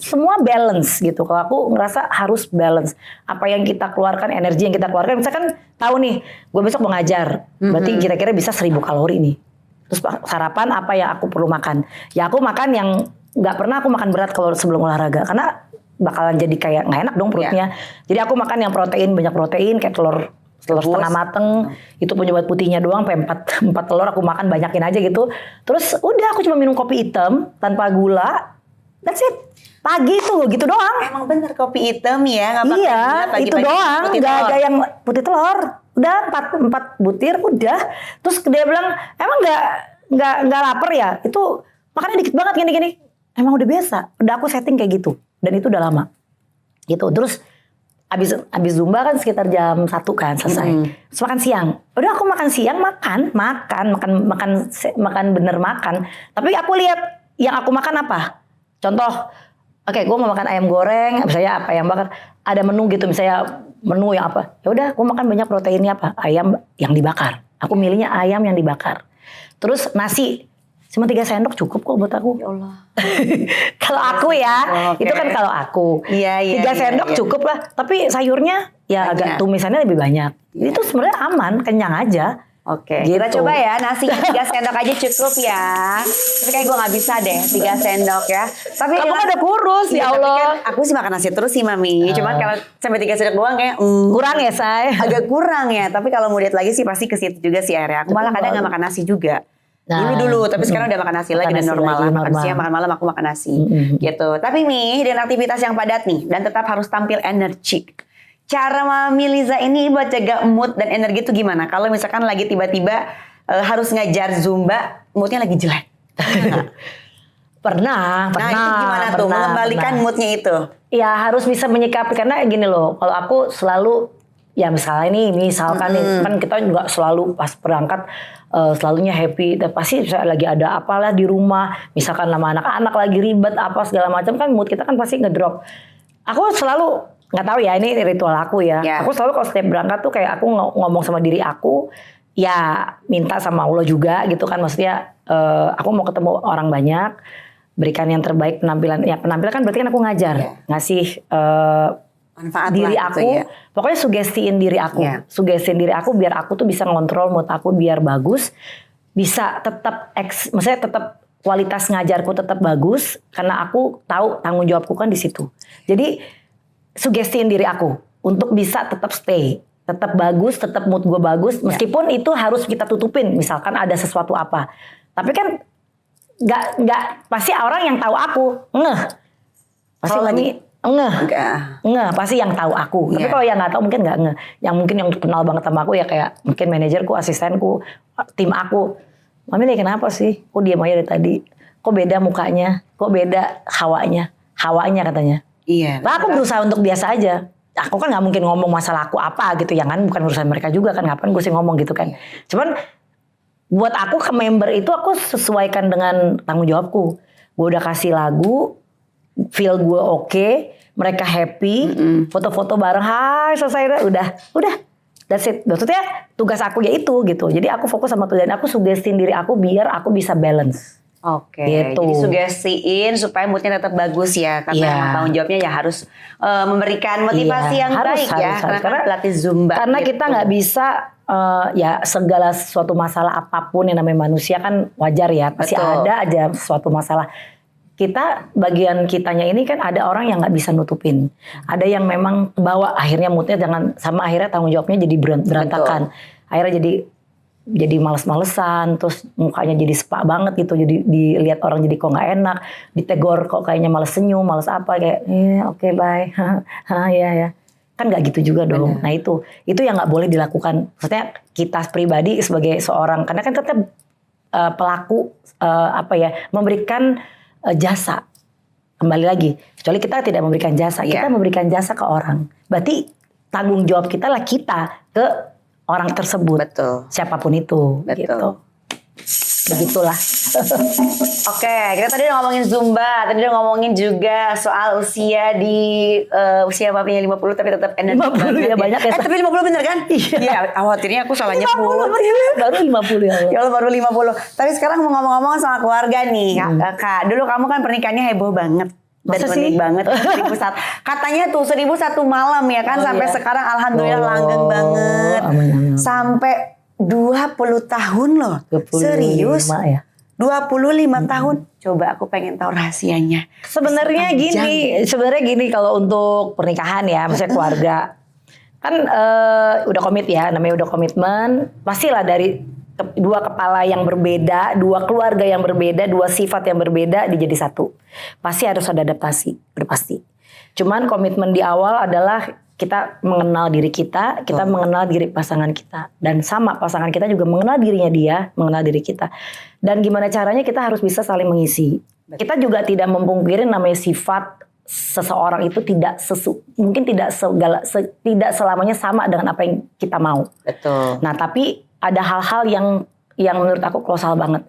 [SPEAKER 1] Semua balance gitu. Kalau aku ngerasa harus balance. Apa yang kita keluarkan, energi yang kita keluarkan. Misalkan tahu nih, gue besok mau ngajar. Berarti kira-kira bisa 1000 kalori nih. Terus sarapan apa yang aku perlu makan? Ya aku makan yang nggak pernah aku makan berat kalau sebelum olahraga karena bakalan jadi kayak nggak enak dong perutnya. Jadi aku makan yang protein, banyak protein kayak telur setengah mateng, itu penyebab putihnya doang, sampai 4 telur aku makan banyakin aja gitu. Terus udah aku cuma minum kopi hitam tanpa gula, that's it. Pagi tuh gitu doang.
[SPEAKER 2] Emang bener kopi hitam ya, nggak pakai
[SPEAKER 1] Iya,
[SPEAKER 2] gula,
[SPEAKER 1] itu
[SPEAKER 2] pagi-pagi
[SPEAKER 1] doang,
[SPEAKER 2] putih
[SPEAKER 1] nggak
[SPEAKER 2] telur.
[SPEAKER 1] ada yang putih telur. Udah 4 butir, udah. Terus dia bilang, emang nggak lapar ya? Itu makannya dikit banget gini-gini. Emang udah biasa, udah aku setting kayak gitu. Dan itu udah lama. Gitu, terus abis Zumba kan sekitar jam 1 kan selesai. Terus makan siang. Udah aku makan siang, makan bener makan. Tapi aku lihat yang aku makan apa? Contoh, oke, gue mau makan ayam goreng, misalnya apa yang bakar. Ada menu gitu, misalnya menu yang apa? Ya udah, gue makan banyak proteinnya apa? Ayam yang dibakar. Aku milihnya ayam yang dibakar. Terus nasi, cuma 3 sendok cukup kok buat aku.
[SPEAKER 2] Ya Allah.
[SPEAKER 1] Kalau aku ya,
[SPEAKER 2] Oke.
[SPEAKER 1] itu kan kalau aku.
[SPEAKER 2] Iya,
[SPEAKER 1] 3 sendok
[SPEAKER 2] iya.
[SPEAKER 1] cukup lah. Tapi sayurnya ya agak tumisannya lebih banyak. Itu sebenarnya aman, kenyang aja.
[SPEAKER 2] Oke,
[SPEAKER 1] Gitu.
[SPEAKER 2] kita coba ya nasinya 3 sendok aja cukup ya. Tapi kayak gue nggak bisa deh 3 sendok ya. Tapi
[SPEAKER 1] Kamu
[SPEAKER 2] dengan-
[SPEAKER 1] kan udah kurus,
[SPEAKER 2] Iya,
[SPEAKER 1] ya
[SPEAKER 2] tapi
[SPEAKER 1] Allah.
[SPEAKER 2] kan aku sih makan nasi terus sih Mami. Cuman kalau sampai 3 sendok doang kayak
[SPEAKER 1] Kurang ya, Say?
[SPEAKER 2] agak kurang ya. Tapi kalau mau diet lagi sih pasti ke situ juga sih akhirnya. Aku malah kadang nggak makan nasi juga.
[SPEAKER 1] Nah,
[SPEAKER 2] Dulu, tapi sekarang udah makan nasi lagi dan
[SPEAKER 1] nasi
[SPEAKER 2] normal
[SPEAKER 1] lagi,
[SPEAKER 2] lah. Makan
[SPEAKER 1] normal.
[SPEAKER 2] siang, makan malam aku makan nasi. Gitu. Tapi Mi, dengan aktivitas yang padat nih dan tetap harus tampil energik. Cara Mami Liza ini buat jaga mood dan energi itu gimana? Kalau misalkan lagi tiba-tiba harus ngajar Zumba, moodnya lagi jelek.
[SPEAKER 1] Pernah.
[SPEAKER 2] Nah itu gimana tuh mengembalikan moodnya itu?
[SPEAKER 1] Ya harus bisa menyikapi, karena gini loh, kalau aku selalu ya misalkan nih kan kita juga selalu pas berangkat selalunya happy, dan pasti lagi ada apalah di rumah, misalkan sama anak-anak lagi ribet apa segala macam, kan mood kita kan pasti ngedrop. Aku selalu nggak tahu ya, ini ritual aku ya. Aku selalu kalau setiap berangkat tuh kayak aku ngomong sama diri aku, ya minta sama Allah juga gitu kan, maksudnya aku mau ketemu orang banyak, berikan yang terbaik penampilan. Ya penampilan kan berarti kan aku ngajar, ngasih
[SPEAKER 2] manfaat
[SPEAKER 1] diri
[SPEAKER 2] lah,
[SPEAKER 1] aku,
[SPEAKER 2] gitu ya.
[SPEAKER 1] pokoknya sugestiin diri aku, sugestiin diri aku biar aku tuh bisa ngontrol mood aku biar bagus, bisa tetap maksudnya tetap kualitas ngajarku tetap bagus karena aku tahu tanggung jawabku kan di situ. Jadi sugestiin diri aku untuk bisa tetap stay, tetap bagus, tetap mood gue bagus, meskipun itu harus kita tutupin, misalkan ada sesuatu apa. Tapi kan nggak pasti orang yang tahu aku pasti ngeh pasti yang tahu aku. Tapi kalau yang nggak tahu mungkin nggak ngeh. Yang mungkin yang kenal banget sama aku ya kayak mungkin manajerku, asistenku, tim aku. Mami nih kenapa sih? Kok diam aja dari tadi? Kok beda mukanya? Kok beda hawanya? Hawanya katanya.
[SPEAKER 2] Iya.
[SPEAKER 1] Nah, aku berusaha untuk biasa aja. Aku kan nggak mungkin ngomong masalah aku apa gitu, yang kan bukan urusan mereka juga kan, ngapain gue sih ngomong gitu kan. Cuman buat aku ke member itu aku sesuaikan dengan tanggung jawabku. Gue udah kasih lagu, feel gue oke, mereka happy, foto-foto bareng, hai selesai udah, that's it. Maksudnya tugas aku ya itu gitu. Jadi aku fokus sama tujuan aku, sugestiin diri aku biar aku bisa balance.
[SPEAKER 2] Oke,
[SPEAKER 1] gitu.
[SPEAKER 2] Jadi sugestiin supaya moodnya tetap bagus ya, karena emang tanggung jawabnya ya harus memberikan motivasi yang baik ya, karena pelatih Zumba.
[SPEAKER 1] Karena
[SPEAKER 2] gitu.
[SPEAKER 1] kita nggak bisa ya segala suatu masalah apapun yang namanya manusia kan wajar ya, pasti ada aja suatu masalah. Kita bagian kitanya ini kan ada orang yang nggak bisa nutupin, ada yang memang bawa akhirnya moodnya akhirnya tanggung jawabnya jadi berantakan, akhirnya jadi males-malesan, terus mukanya jadi sepak banget gitu, jadi dilihat orang jadi kok nggak enak, ditegor kok kayaknya males senyum, males apa kayak oke, bye, ya kan nggak gitu juga dong. Nah itu yang nggak boleh dilakukan, maksudnya kita pribadi sebagai seorang, karena kan kita pelaku memberikan jasa. Kembali lagi, kecuali kita tidak memberikan jasa, kita memberikan jasa ke orang. Berarti tanggung jawab kita lah kita ke orang tersebut.
[SPEAKER 2] Betul.
[SPEAKER 1] Siapapun itu.
[SPEAKER 2] Betul.
[SPEAKER 1] Gitu. Begitulah.
[SPEAKER 2] Oke, kita tadi udah ngomongin Zumba, tadi udah ngomongin juga soal usia usia papinya 50 tapi tetap energi
[SPEAKER 1] 50 ya banyak ya.
[SPEAKER 2] Tapi 50 bener kan? Iya, khawatirnya aku salah nyebut.
[SPEAKER 1] Baru 50 ya.
[SPEAKER 2] Ya Allah baru 50. Tapi sekarang mau ngomong-ngomong sama keluarga nih, Kak. Dulu kamu kan pernikahannya heboh banget. Dan unik banget 1001. Katanya tuh 1001 malam ya kan, sampai sekarang alhamdulillah langgeng banget.
[SPEAKER 1] Amin.
[SPEAKER 2] Sampai 20 tahun loh.
[SPEAKER 1] 25
[SPEAKER 2] Serius?
[SPEAKER 1] ya.
[SPEAKER 2] 25 tahun. Coba aku pengen tahu rahasianya.
[SPEAKER 1] Sebenarnya gini kalau untuk pernikahan ya, maksudnya keluarga kan udah komit ya, namanya udah komitmen, pastilah dari dua kepala yang berbeda, dua keluarga yang berbeda, dua sifat yang berbeda dijadi satu. Pasti harus ada adaptasi, udah pasti. Cuman komitmen di awal adalah kita mengenal diri kita mengenal diri pasangan kita, dan sama pasangan kita juga mengenal dirinya dia, mengenal diri kita. Dan gimana caranya kita harus bisa saling mengisi. Kita juga tidak memungkiri namanya sifat seseorang itu mungkin tidak selamanya sama dengan apa yang kita mau.
[SPEAKER 2] Betul.
[SPEAKER 1] Nah, tapi ada hal-hal yang menurut aku kolosal banget.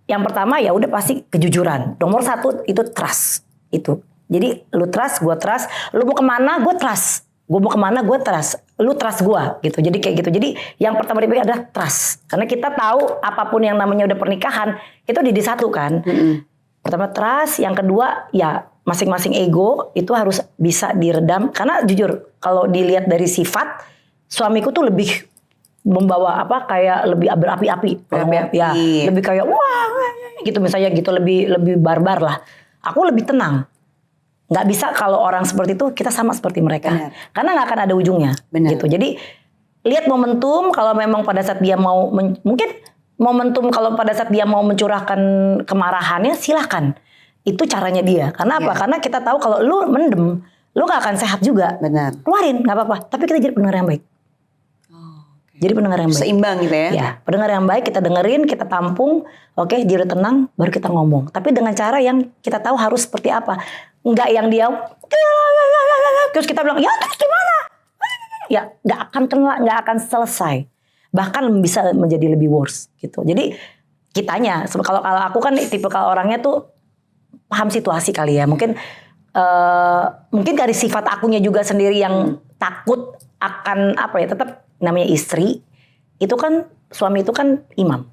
[SPEAKER 1] Yang pertama ya udah pasti kejujuran. Nomor 1 itu trust itu. Jadi lu trust, gue trust. Lu mau kemana, gue trust. Gue mau kemana, gue trust. Lu trust gue gitu. Jadi kayak gitu. Jadi yang pertama dipegang adalah trust. Karena kita tahu apapun yang namanya udah pernikahan itu disatukan. Pertama trust. Yang kedua ya masing-masing ego itu harus bisa diredam. Karena jujur kalau dilihat dari sifat, suamiku tuh lebih membawa kayak lebih berapi-api. Ya, lebih kayak wah gitu misalnya gitu, lebih barbar lah. Aku lebih tenang. Nggak bisa kalau orang seperti itu kita sama seperti mereka. Benar. Karena nggak akan ada ujungnya. Benar. Gitu. Jadi lihat momentum, kalau memang pada saat dia mau mungkin momentum kalau pada saat dia mau mencurahkan kemarahannya silahkan. Itu caranya dia. Karena apa? Karena kita tahu kalau lu mendem, lu gak akan sehat juga.
[SPEAKER 2] Benar.
[SPEAKER 1] Keluarin, gak apa-apa. Tapi kita jadi pendengar yang baik. Jadi pendengar yang baik.
[SPEAKER 2] Seimbang gitu ya.
[SPEAKER 1] Ya, pendengar yang baik, kita dengerin, kita tampung, oke, jadi tenang, baru kita ngomong. Tapi dengan cara yang kita tahu harus seperti apa. Enggak yang dia, terus kita bilang, ya terus gimana? Ya, nggak akan selesai. Bahkan bisa menjadi lebih worse gitu. Jadi kitanya, kalau aku kan tipikal orangnya tuh paham situasi kali ya. Mungkin dari sifat akunya juga sendiri yang takut akan apa ya, tetap namanya istri itu kan, suami itu kan imam.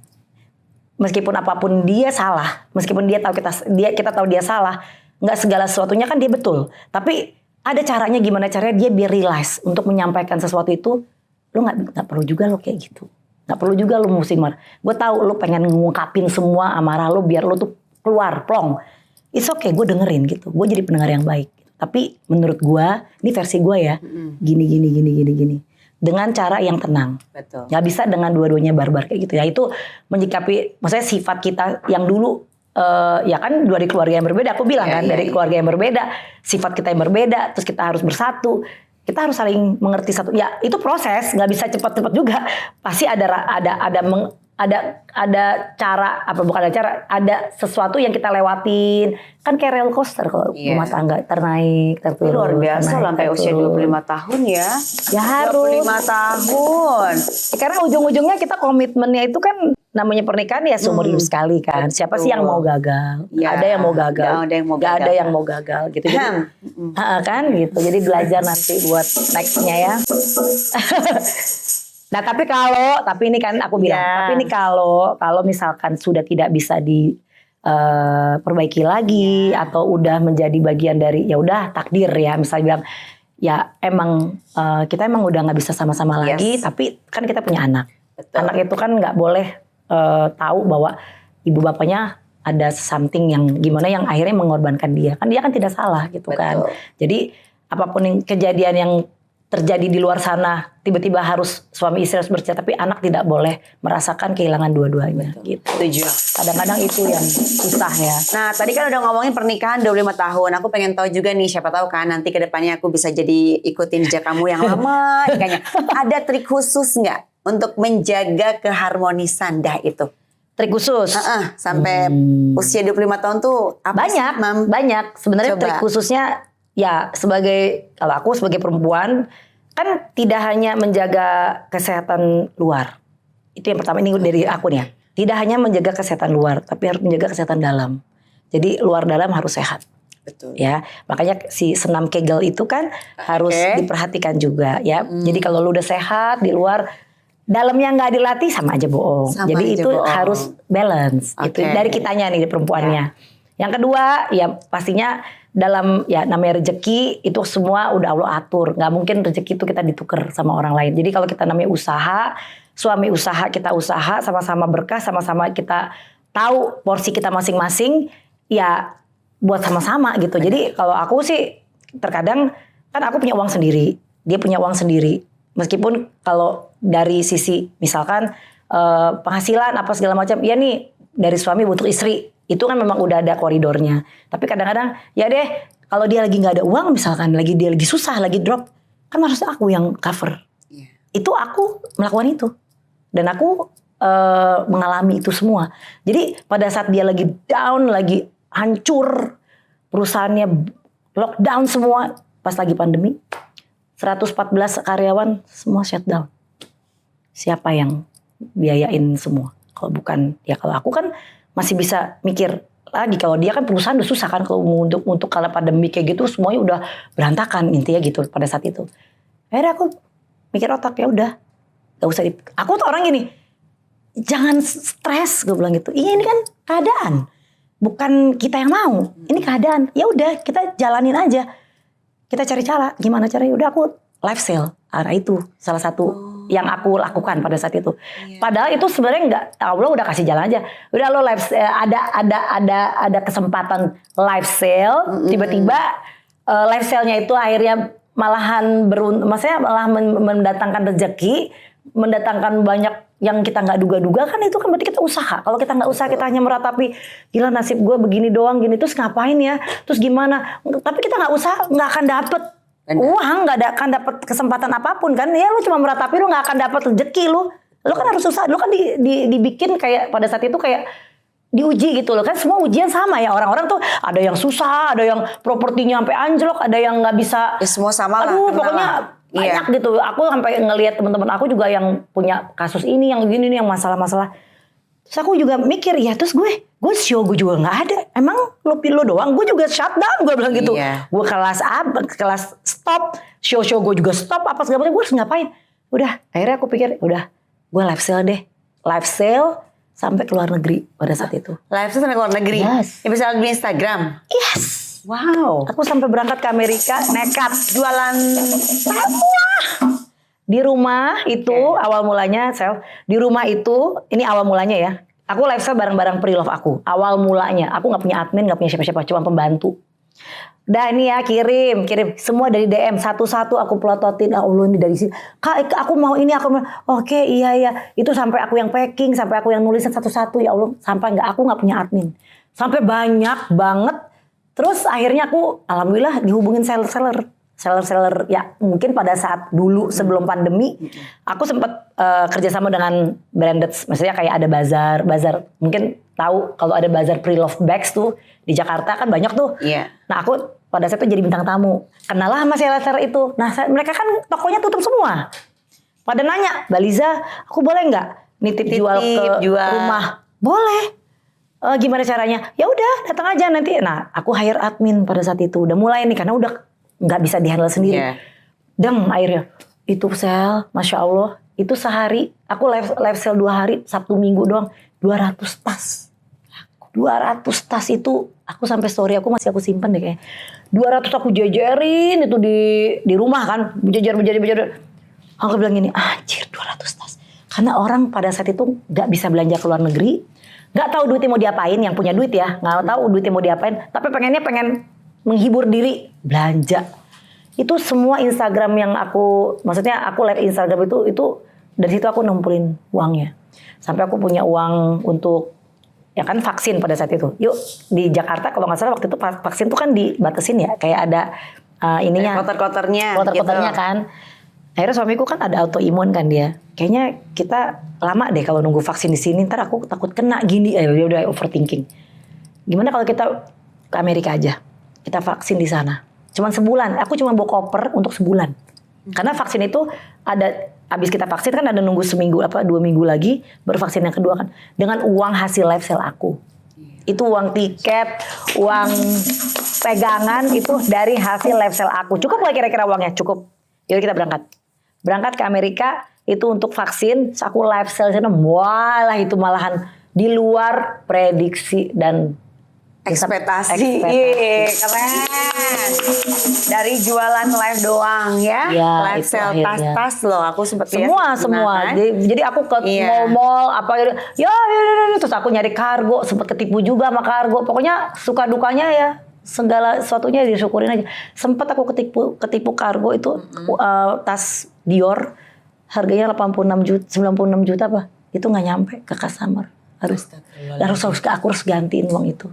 [SPEAKER 1] Meskipun apapun dia salah, meskipun kita tahu dia salah, nggak segala sesuatunya kan dia betul. Tapi ada caranya, gimana caranya dia biar realize untuk menyampaikan sesuatu itu. Lu nggak perlu juga lo kayak gitu, nggak perlu juga lu mesti marah. Gue tahu lu pengen ngungkapin semua amarah lu biar lu tuh keluar plong. It's okay, gue dengerin gitu. Gue jadi pendengar yang baik. Tapi menurut gue, ini versi gue ya, gini. Dengan cara yang tenang.
[SPEAKER 2] Betul.
[SPEAKER 1] Gak bisa dengan dua-duanya barbar kayak gitu ya. Itu menyikapi, maksudnya sifat kita yang dulu, ya kan dari keluarga yang berbeda. Aku bilang dari keluarga yang berbeda, sifat kita yang berbeda, terus kita harus bersatu. Kita harus saling mengerti satu. Ya itu proses, nggak bisa cepat-cepat juga. Pasti ada cara, ada sesuatu yang kita lewatin. Kan kayak roller coaster kalau rumah tangga, ternaik, terturun.
[SPEAKER 2] Luar biasa sampai usia 25 tahun ya.
[SPEAKER 1] Ya harus.
[SPEAKER 2] 25 tahun.
[SPEAKER 1] Karena ujung-ujungnya kita komitmennya itu kan, namanya pernikahan ya seumur hidup sekali kan. Siapa sih yang mau gagal?
[SPEAKER 2] Ya,
[SPEAKER 1] ada yang mau gagal. Gak ada yang mau gagal gitu. Jadi, kan gitu. Jadi belajar nanti buat nextnya ya. Nah tapi ini kan aku bilang, tapi ini kalau misalkan sudah tidak bisa diperbaiki lagi atau udah menjadi bagian dari ya udah takdir ya, misalnya bilang ya emang kita emang udah nggak bisa sama-sama lagi, tapi kan kita punya anak. Betul. Anak itu kan nggak boleh tahu bahwa ibu bapaknya ada something yang gimana yang akhirnya mengorbankan dia kan tidak salah gitu. Betul. Kan. Jadi apapun yang kejadian yang terjadi di luar sana, tiba-tiba harus suami istri harus bercerai, tapi anak tidak boleh merasakan kehilangan dua-duanya. Gitu.
[SPEAKER 2] Setuju.
[SPEAKER 1] Kadang-kadang itu yang susah ya.
[SPEAKER 2] Nah tadi kan udah ngomongin pernikahan 25 tahun, aku pengen tahu juga nih, siapa tahu kan nanti kedepannya aku bisa jadi ikutin jejak kamu yang lama. Ada trik khusus nggak untuk menjaga keharmonisan itu?
[SPEAKER 1] Trik khusus?
[SPEAKER 2] Sampai usia 25 tahun tuh apa
[SPEAKER 1] banyak,
[SPEAKER 2] sih, Mam?
[SPEAKER 1] Banyak. Sebenarnya trik khususnya ya kalau aku sebagai perempuan kan tidak hanya menjaga kesehatan luar. Itu yang pertama, ini dari aku nih ya. Tidak hanya menjaga kesehatan luar, tapi harus menjaga kesehatan dalam. Jadi luar dalam harus sehat.
[SPEAKER 2] Betul.
[SPEAKER 1] Ya, makanya si senam Kegel itu kan harus diperhatikan juga ya. Jadi kalau lu udah sehat di luar, dalamnya nggak dilatih sama aja bohong. Jadi itu harus balance. Itu dari kitanya nih perempuannya. Yang kedua ya pastinya dalam ya namanya rezeki itu semua udah Allah atur. Nggak mungkin rezeki itu kita ditukar sama orang lain. Jadi kalau kita namanya usaha, suami usaha, kita usaha, sama-sama berkah, sama-sama kita tahu porsi kita masing-masing, ya buat sama-sama gitu. Jadi kalau aku sih terkadang kan aku punya uang sendiri, dia punya uang sendiri. Meskipun kalau dari sisi misalkan penghasilan apa segala macam, ya nih dari suami butuh istri. Itu kan memang udah ada koridornya. Tapi kadang-kadang ya deh kalau dia lagi nggak ada uang misalkan, dia lagi susah, lagi drop, kan harus aku yang cover. Itu aku melakukan itu. Dan aku mengalami itu semua. Jadi pada saat dia lagi down, lagi hancur, perusahaannya lockdown semua, pas lagi pandemi, 114 karyawan semua shutdown. Siapa yang biayain semua? Kalau bukan, ya kalau aku kan masih bisa mikir lagi. Kalau dia kan perusahaan udah susah kan, kalau untuk kala pandemi kayak gitu semuanya udah berantakan intinya gitu pada saat itu. Akhirnya aku mikir otak, ya udah gak usah aku tuh orang gini, jangan stres, gue bilang gitu. Iya ini kan keadaan, bukan kita yang mau, ini keadaan. Ya udah kita jalanin aja, kita cari cara gimana caranya. Udah aku live sale, itu salah satu yang aku lakukan pada saat itu. Padahal itu sebenarnya enggak, Allah udah kasih jalan aja. Udah lo live ada kesempatan live sale, tiba-tiba live sale-nya itu akhirnya malahan maksudnya malah mendatangkan rezeki, mendatangkan banyak yang kita nggak duga-duga kan itu kan berarti kita usaha. Kalau kita nggak usaha, kita hanya meratapi, gila nasib gue begini doang gini, terus ngapain ya, terus gimana? Tapi kita nggak usaha, nggak akan dapet uang, nggak akan dapet kesempatan apapun kan? Ya lu cuma meratapi, lu nggak akan dapet rezeki lu. Lu kan harus usaha, lu kan dibikin kayak pada saat itu kayak diuji gitu loh kan, semua ujian sama ya, orang-orang tuh ada yang susah, ada yang propertinya sampai anjlok, ada yang nggak bisa.
[SPEAKER 2] Ya, semua sama lah.
[SPEAKER 1] Aduh pokoknya banyak gitu. Aku sampai ngelihat teman-teman aku juga yang punya kasus ini, yang gini nih, yang masalah-masalah. Terus aku juga mikir ya, terus gue show gue juga nggak ada. Emang lo doang, gue juga shutdown, gue bilang gitu. Gue kelas stop, show gue juga stop, apa segala macam, gue harus ngapain? Udah, akhirnya aku pikir, udah, gue live sale deh, live sale. Sampai ke luar negeri pada saat itu.
[SPEAKER 2] Live sampai ke luar negeri?
[SPEAKER 1] Yes.
[SPEAKER 2] Ya bisa di Instagram?
[SPEAKER 1] Yes.
[SPEAKER 2] Wow.
[SPEAKER 1] Aku sampai berangkat ke Amerika, nekat.
[SPEAKER 2] Jualan
[SPEAKER 1] semua. Di rumah itu awal mulanya, di rumah itu, ini awal mulanya ya. Aku live sale barang-barang pre-love aku. Awal mulanya, aku gak punya admin, gak punya siapa-siapa, cuma pembantu. Dah ini ya, kirim semua dari DM satu-satu aku pelototin. Ah Allah, ini dari sini. Kak, aku mau ini, aku mau. Oke, iya. Itu sampai aku yang packing, sampai aku yang nulisin satu-satu, ya Allah, sampai aku nggak punya admin. Sampai banyak banget. Terus akhirnya aku alhamdulillah dihubungin seller ya, mungkin pada saat dulu sebelum pandemi aku sempat kerjasama dengan branded, maksudnya kayak ada bazar mungkin tahu kalau ada bazar pre-love bags tuh di Jakarta kan banyak tuh. Nah aku pada saat itu jadi bintang tamu, kenal lah sama seller itu. Nah mereka kan tokonya tutup semua, pada nanya, Mbak Liza aku boleh nggak nitip jual ke rumah? Boleh. Gimana caranya? Ya udah datang aja nanti. Nah aku hire admin pada saat itu, udah mulai nih karena udah nggak bisa dihandle sendiri. Akhirnya itu sel, Masya Allah, itu sehari aku live sale 2 hari, Sabtu Minggu doang 200 tas. 200 tas itu aku sampai story aku masih aku simpen deh kayaknya. 200 aku jajarin itu di rumah kan, berjajar. Aku bilang gini, anjir 200 tas. Karena orang pada saat itu nggak bisa belanja ke luar negeri, nggak tahu duitnya mau diapain, yang punya duit ya, nggak tahu duitnya mau diapain, tapi pengen menghibur diri, belanja. Itu semua Instagram yang maksudnya aku live Instagram itu dari situ aku ngumpulin uangnya. Sampai aku punya uang untuk, ya kan vaksin pada saat itu. Yuk di Jakarta kalau nggak salah waktu itu vaksin tuh kan dibatasin ya, kayak ada ininya.
[SPEAKER 2] Kotor-kotornya
[SPEAKER 1] gitu. Kan. Akhirnya suamiku kan ada autoimun kan dia. Kayaknya kita lama deh kalau nunggu vaksin di sini, ntar aku takut kena gini. Dia udah overthinking. Gimana kalau kita ke Amerika aja? Kita vaksin di sana. Cuman sebulan. Aku cuma bawa koper untuk sebulan. Karena vaksin itu ada, abis kita vaksin kan ada nunggu 2 minggu lagi baru vaksin yang kedua kan. Dengan uang hasil live sale aku. Itu uang tiket, uang pegangan itu dari hasil live sale aku. Cukup gak kira-kira uangnya? Cukup. Yaudah kita berangkat. Berangkat ke Amerika itu untuk vaksin. Aku live sale sana. Walah itu malahan di luar prediksi dan
[SPEAKER 2] ekspektasi. Keren. Dari jualan live doang ya. Live sale tas-tas loh. Aku sempat
[SPEAKER 1] semua. Jadi aku ke mall apa ya, terus aku nyari kargo, sempat ketipu juga sama kargo. Pokoknya suka dukanya ya, segala sesuatunya disyukurin aja. Sempat aku ketipu kargo itu tas Dior harganya 96 juta apa? Itu nggak nyampe ke customer. Harus aku harus gantiin uang itu.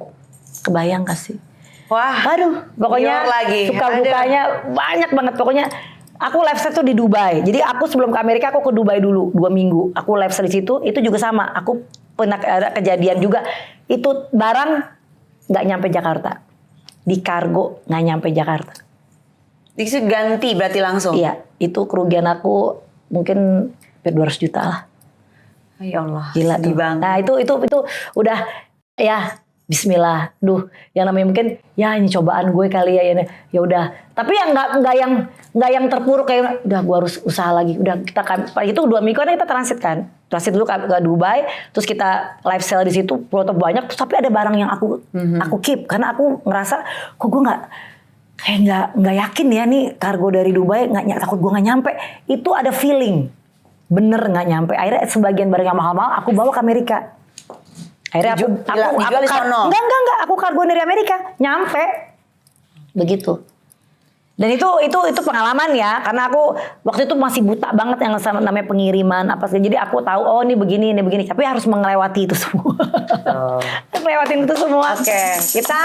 [SPEAKER 1] Kebayang gak sih?
[SPEAKER 2] Wah,
[SPEAKER 1] aduh, pokoknya suka dukanya banyak banget. Pokoknya aku live sale tuh di Dubai. Jadi aku sebelum ke Amerika aku ke Dubai dulu 2 minggu. Aku live sale di situ. Itu juga sama. Aku pernah ada kejadian juga. Itu barang nggak nyampe Jakarta. Di kargo nggak nyampe Jakarta.
[SPEAKER 2] Dikasih ganti berarti langsung?
[SPEAKER 1] Iya, itu kerugian aku mungkin 200 juta lah.
[SPEAKER 2] Ya Allah,
[SPEAKER 1] gila tuh. Nah itu udah ya. Bismillah, yang namanya mungkin ya ini cobaan gue kali ya, ya udah. Tapi yang nggak yang terpuruk kayak udah gue harus usaha lagi. Udah itu 2 minggu kan kita transit dulu ke Dubai, terus kita live sale di situ, produk banyak. Tapi ada barang yang aku keep karena aku ngerasa kok gue nggak yakin ya nih kargo dari Dubai, takut gue nggak nyampe. Itu ada feeling bener nggak nyampe. Akhirnya sebagian barang yang mahal-mahal aku bawa ke Amerika. Akhirnya aku kargo dari Amerika nyampe begitu. Dan itu pengalaman ya, karena aku waktu itu masih buta banget yang sama namanya pengiriman apa sih. Jadi aku tahu oh ini begini, tapi harus melewati itu semua. Lewatin itu semua.
[SPEAKER 2] Oke, kita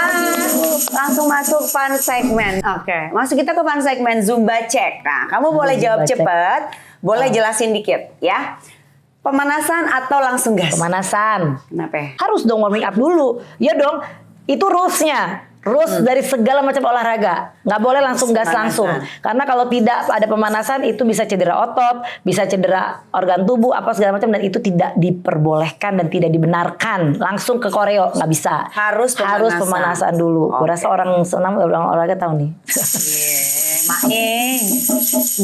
[SPEAKER 2] langsung masuk fun segmen. Oke, masuk kita ke fun segmen Zumba Check. Nah, kamu boleh jawab
[SPEAKER 1] Check.
[SPEAKER 2] cepet, boleh jelasin dikit ya. Pemanasan atau langsung gas?
[SPEAKER 1] Pemanasan.
[SPEAKER 2] Kenapa?
[SPEAKER 1] Harus dong warming up dulu. Ya dong, itu rulesnya. Rules dari segala macam olahraga. Nggak boleh langsung gas langsung. Karena kalau tidak ada pemanasan itu bisa cedera otot, bisa cedera organ tubuh, apa segala macam. Dan itu tidak diperbolehkan dan tidak dibenarkan. Langsung ke koreo, nggak bisa.
[SPEAKER 2] Harus
[SPEAKER 1] pemanasan dulu. Gue rasa orang senam, orang olahraga tahu nih.
[SPEAKER 2] Maing.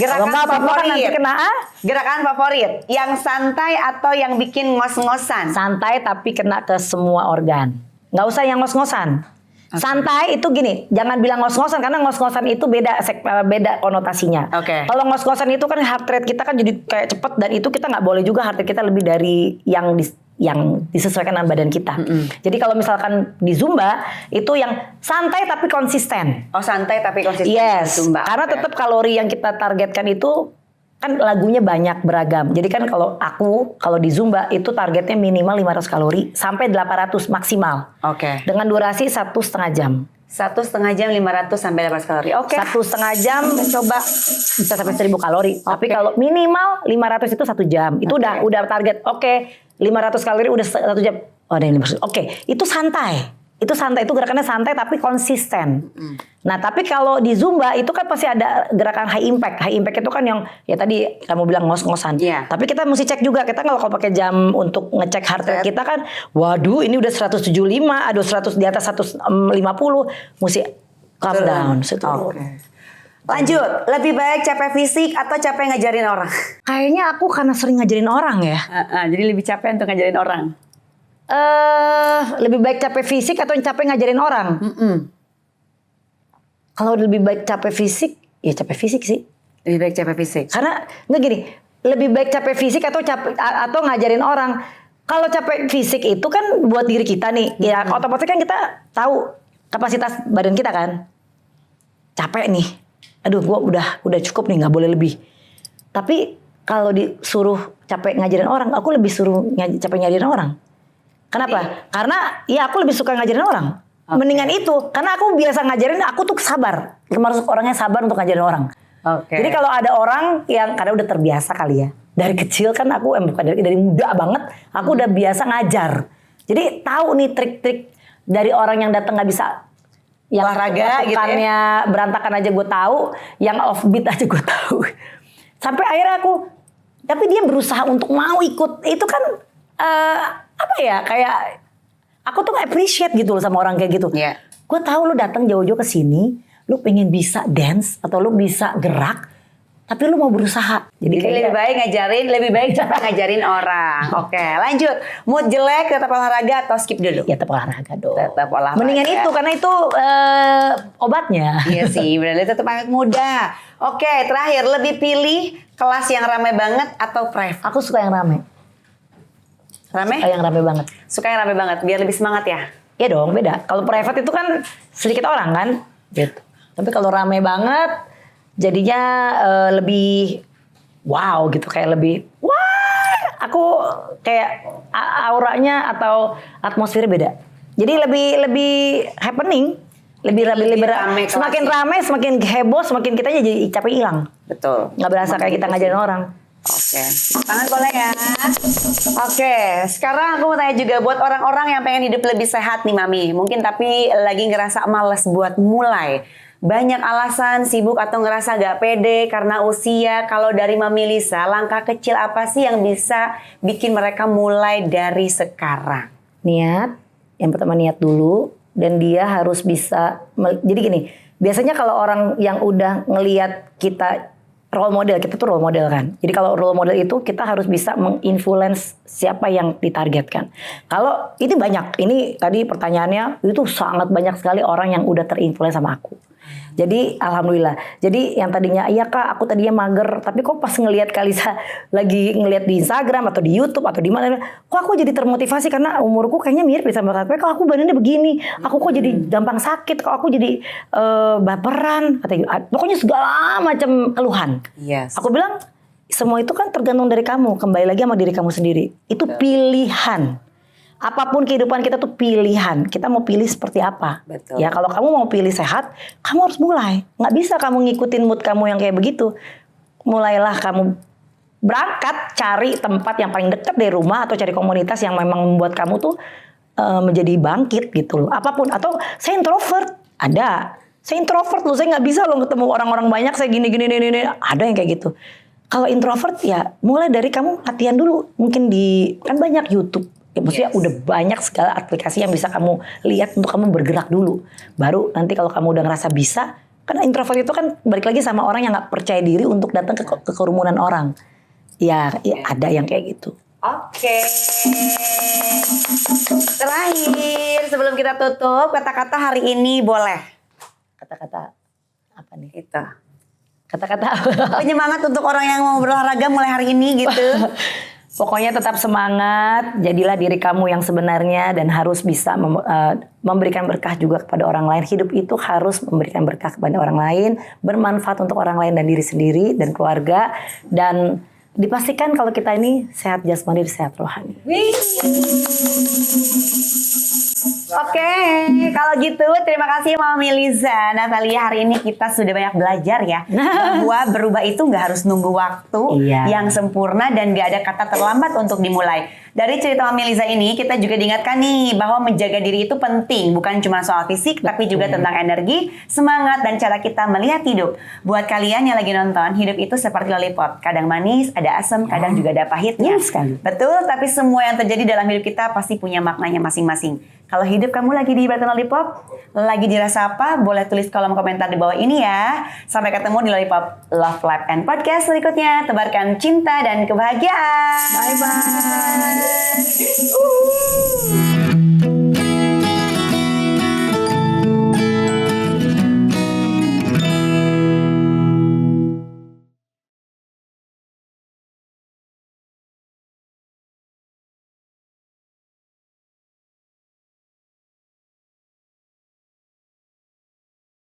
[SPEAKER 1] Kalau nggak apa-apa kan nanti kena
[SPEAKER 2] Gerakan favorit. Yang santai atau yang bikin ngos-ngosan?
[SPEAKER 1] santai tapi kena ke semua organ. Nggak usah yang ngos-ngosan. Santai itu gini, jangan bilang ngos-ngosan karena ngos-ngosan itu beda konotasinya.
[SPEAKER 2] Oke.
[SPEAKER 1] Kalau ngos-ngosan itu kan heart rate kita kan jadi kayak cepet dan itu kita nggak boleh juga heart rate kita lebih dari yang disesuaikan dengan badan kita. Jadi kalau misalkan di Zumba itu yang santai tapi konsisten.
[SPEAKER 2] Oh, santai tapi konsisten.
[SPEAKER 1] Yes.
[SPEAKER 2] Zumba.
[SPEAKER 1] Karena
[SPEAKER 2] Oke.
[SPEAKER 1] tetap kalori yang kita targetkan itu kan lagunya banyak beragam. Jadi kan kalau di Zumba itu targetnya minimal 500 kalori sampai 800 maksimal.
[SPEAKER 2] Oke.
[SPEAKER 1] Dengan durasi 1,5 jam.
[SPEAKER 2] 1,5 jam 500 sampai 800 kalori. Oke.
[SPEAKER 1] 1,5 jam coba bisa sampai 1.000 kalori. Tapi kalau minimal 500 itu 1 jam. Itu udah target. Oke, 500 kalori udah 1 jam. Oh, ada yang 500. Oke, itu santai. Itu santai, itu gerakannya santai tapi konsisten. Nah, tapi kalau di Zumba itu kan pasti ada gerakan high impact. High impact itu kan yang ya tadi kamu bilang ngos-ngosan.
[SPEAKER 2] Iya.
[SPEAKER 1] Tapi kita mesti cek juga. Kita kalau pakai jam untuk ngecek heart rate kita kan, waduh ini udah 175, ada 100 di atas 150, mesti calm down.
[SPEAKER 2] Oke. Lanjut, lebih baik capek fisik atau capek ngajarin orang?
[SPEAKER 1] Kayaknya aku karena sering ngajarin orang ya.
[SPEAKER 2] Jadi lebih capek untuk ngajarin orang.
[SPEAKER 1] Lebih baik capek fisik atau capek ngajarin orang? Kalau lebih baik capek fisik, ya capek fisik sih.
[SPEAKER 2] Lebih baik capek fisik.
[SPEAKER 1] Karena nggak gini, lebih baik capek fisik atau atau ngajarin orang. Kalau capek fisik itu kan buat diri kita nih, ya otomatis kan kita tahu kapasitas badan kita kan. Capek nih, aduh gua udah cukup nih, nggak boleh lebih. Tapi kalau disuruh capek ngajarin orang, aku lebih suruh capek ngajarin orang. Kenapa? Karena ya aku lebih suka ngajarin orang. Mendingan itu, karena aku biasa ngajarin, aku tuh sabar. Termasuk orangnya sabar untuk ngajarin orang. Jadi kalau ada orang yang karena udah terbiasa kali ya, dari kecil kan aku bukan dari muda banget, aku udah biasa ngajar. Jadi tahu nih trik-trik dari orang yang datang nggak bisa, yang
[SPEAKER 2] olahraga gitu ya.
[SPEAKER 1] Berantakan aja gue tahu, yang offbeat aja gue tahu. Sampai akhirnya tapi dia berusaha untuk mau ikut. Itu kan apa ya, kayak aku tuh appreciate gitu loh sama orang kayak gitu.
[SPEAKER 2] Iya.
[SPEAKER 1] Gue tahu lu datang jauh-jauh ke sini, lu pengen bisa dance atau lu bisa gerak, tapi lu mau berusaha. Jadi
[SPEAKER 2] lebih baik lebih baik capek ngajarin orang. Oke, lanjut. Mood jelek tetap olahraga atau skip dulu?
[SPEAKER 1] ya tetap olahraga dong.
[SPEAKER 2] Tetap olahraga.
[SPEAKER 1] Mendingan itu karena itu obatnya.
[SPEAKER 2] Iya sih, berarti tetap awet muda. Oke, terakhir lebih pilih kelas yang ramai banget atau private?
[SPEAKER 1] Aku suka yang rame.
[SPEAKER 2] Rame?
[SPEAKER 1] Yang rame banget.
[SPEAKER 2] Suka yang rame banget, biar lebih semangat ya?
[SPEAKER 1] Ya dong, beda. Kalau private itu kan sedikit orang kan, gitu. Tapi kalau rame banget, jadinya lebih wow gitu, kayak lebih wah. Aku kayak auranya atau atmosfernya beda. Jadi lebih happening, lebih rame. Semakin rame, semakin heboh, semakin kita jadi capek hilang.
[SPEAKER 2] Betul.
[SPEAKER 1] Nggak berasa kayak kita ngajarin orang.
[SPEAKER 2] Oke, tangan boleh ya. Oke, sekarang aku mau tanya juga buat orang-orang yang pengen hidup lebih sehat nih Mami. Mungkin tapi lagi ngerasa malas buat mulai. Banyak alasan, sibuk atau ngerasa gak pede karena usia. Kalau dari Mami Lisa, langkah kecil apa sih yang bisa bikin mereka mulai dari sekarang?
[SPEAKER 1] Niat, yang pertama niat dulu. Dan dia harus bisa, jadi gini, biasanya kalau orang yang udah ngelihat kita role model, kita tuh role model kan. Jadi kalau role model itu kita harus bisa menginfluence siapa yang ditargetkan. Kalau ini banyak, ini tadi pertanyaannya itu sangat banyak sekali orang yang udah terinfluence sama aku. Jadi alhamdulillah. Jadi yang tadinya iya Kak, aku tadinya mager, tapi kok pas ngelihat Kalisa lagi ngelihat di Instagram atau di YouTube atau di mana, kok aku jadi termotivasi karena umurku kayaknya mirip sama Tatwe. Kok aku badannya begini, aku kok jadi gampang sakit, kok aku jadi baperan, katanya. Pokoknya segala macam keluhan.
[SPEAKER 2] Yes.
[SPEAKER 1] Aku bilang semua itu kan tergantung dari kamu, kembali lagi sama diri kamu sendiri. Itu pilihan. Apapun kehidupan kita tuh pilihan. Kita mau pilih seperti apa.
[SPEAKER 2] Betul.
[SPEAKER 1] Ya kalau kamu mau pilih sehat, kamu harus mulai. Nggak bisa kamu ngikutin mood kamu yang kayak begitu. Mulailah kamu berangkat cari tempat yang paling dekat dari rumah atau cari komunitas yang memang membuat kamu tuh menjadi bangkit gitu loh. Apapun. Atau saya introvert, ada. Saya introvert loh, saya nggak bisa loh ketemu orang-orang banyak. Saya gini. Ada yang kayak gitu. Kalau introvert ya mulai dari kamu latihan dulu. Mungkin kan banyak YouTube. Ya, maksudnya udah banyak segala aplikasi yang bisa kamu lihat untuk kamu bergerak dulu. Baru nanti kalau kamu udah ngerasa bisa, kan introvert itu kan balik lagi sama orang yang nggak percaya diri untuk datang ke kerumunan orang. Ya ada yang kayak gitu.
[SPEAKER 2] Oke. Terakhir sebelum kita tutup, kata-kata hari ini boleh.
[SPEAKER 1] Kata-kata apa nih?
[SPEAKER 2] Itu.
[SPEAKER 1] Kata-kata
[SPEAKER 2] Penyemangat untuk orang yang mau berolahraga mulai hari ini gitu.
[SPEAKER 1] pokoknya tetap semangat, jadilah diri kamu yang sebenarnya dan harus bisa memberikan berkah juga kepada orang lain. Hidup itu harus memberikan berkah kepada orang lain, bermanfaat untuk orang lain dan diri sendiri dan keluarga, dan dipastikan kalau kita ini sehat jasmani dan sehat rohani.
[SPEAKER 2] Oke, kalau gitu terima kasih Mami Liza, Natalia. Hari ini kita sudah banyak belajar ya bahwa berubah itu nggak harus nunggu waktu yang sempurna dan nggak ada kata terlambat untuk dimulai. Dari cerita Mami Liza ini kita juga diingatkan nih bahwa menjaga diri itu penting, bukan cuma soal fisik tapi juga tentang energi, semangat dan cara kita melihat hidup. Buat kalian yang lagi nonton, hidup itu seperti lollipop, kadang manis, ada asam, kadang juga ada pahitnya. Betul, tapi semua yang terjadi dalam hidup kita pasti punya maknanya masing-masing. Kalau hidup kamu lagi di Ibaratkan Lollipop, lagi dirasa apa? Boleh tulis kolom komentar di bawah ini ya. Sampai ketemu di Lollipop Love Life and Podcast berikutnya. Tebarkan cinta dan kebahagiaan.
[SPEAKER 1] Bye-bye.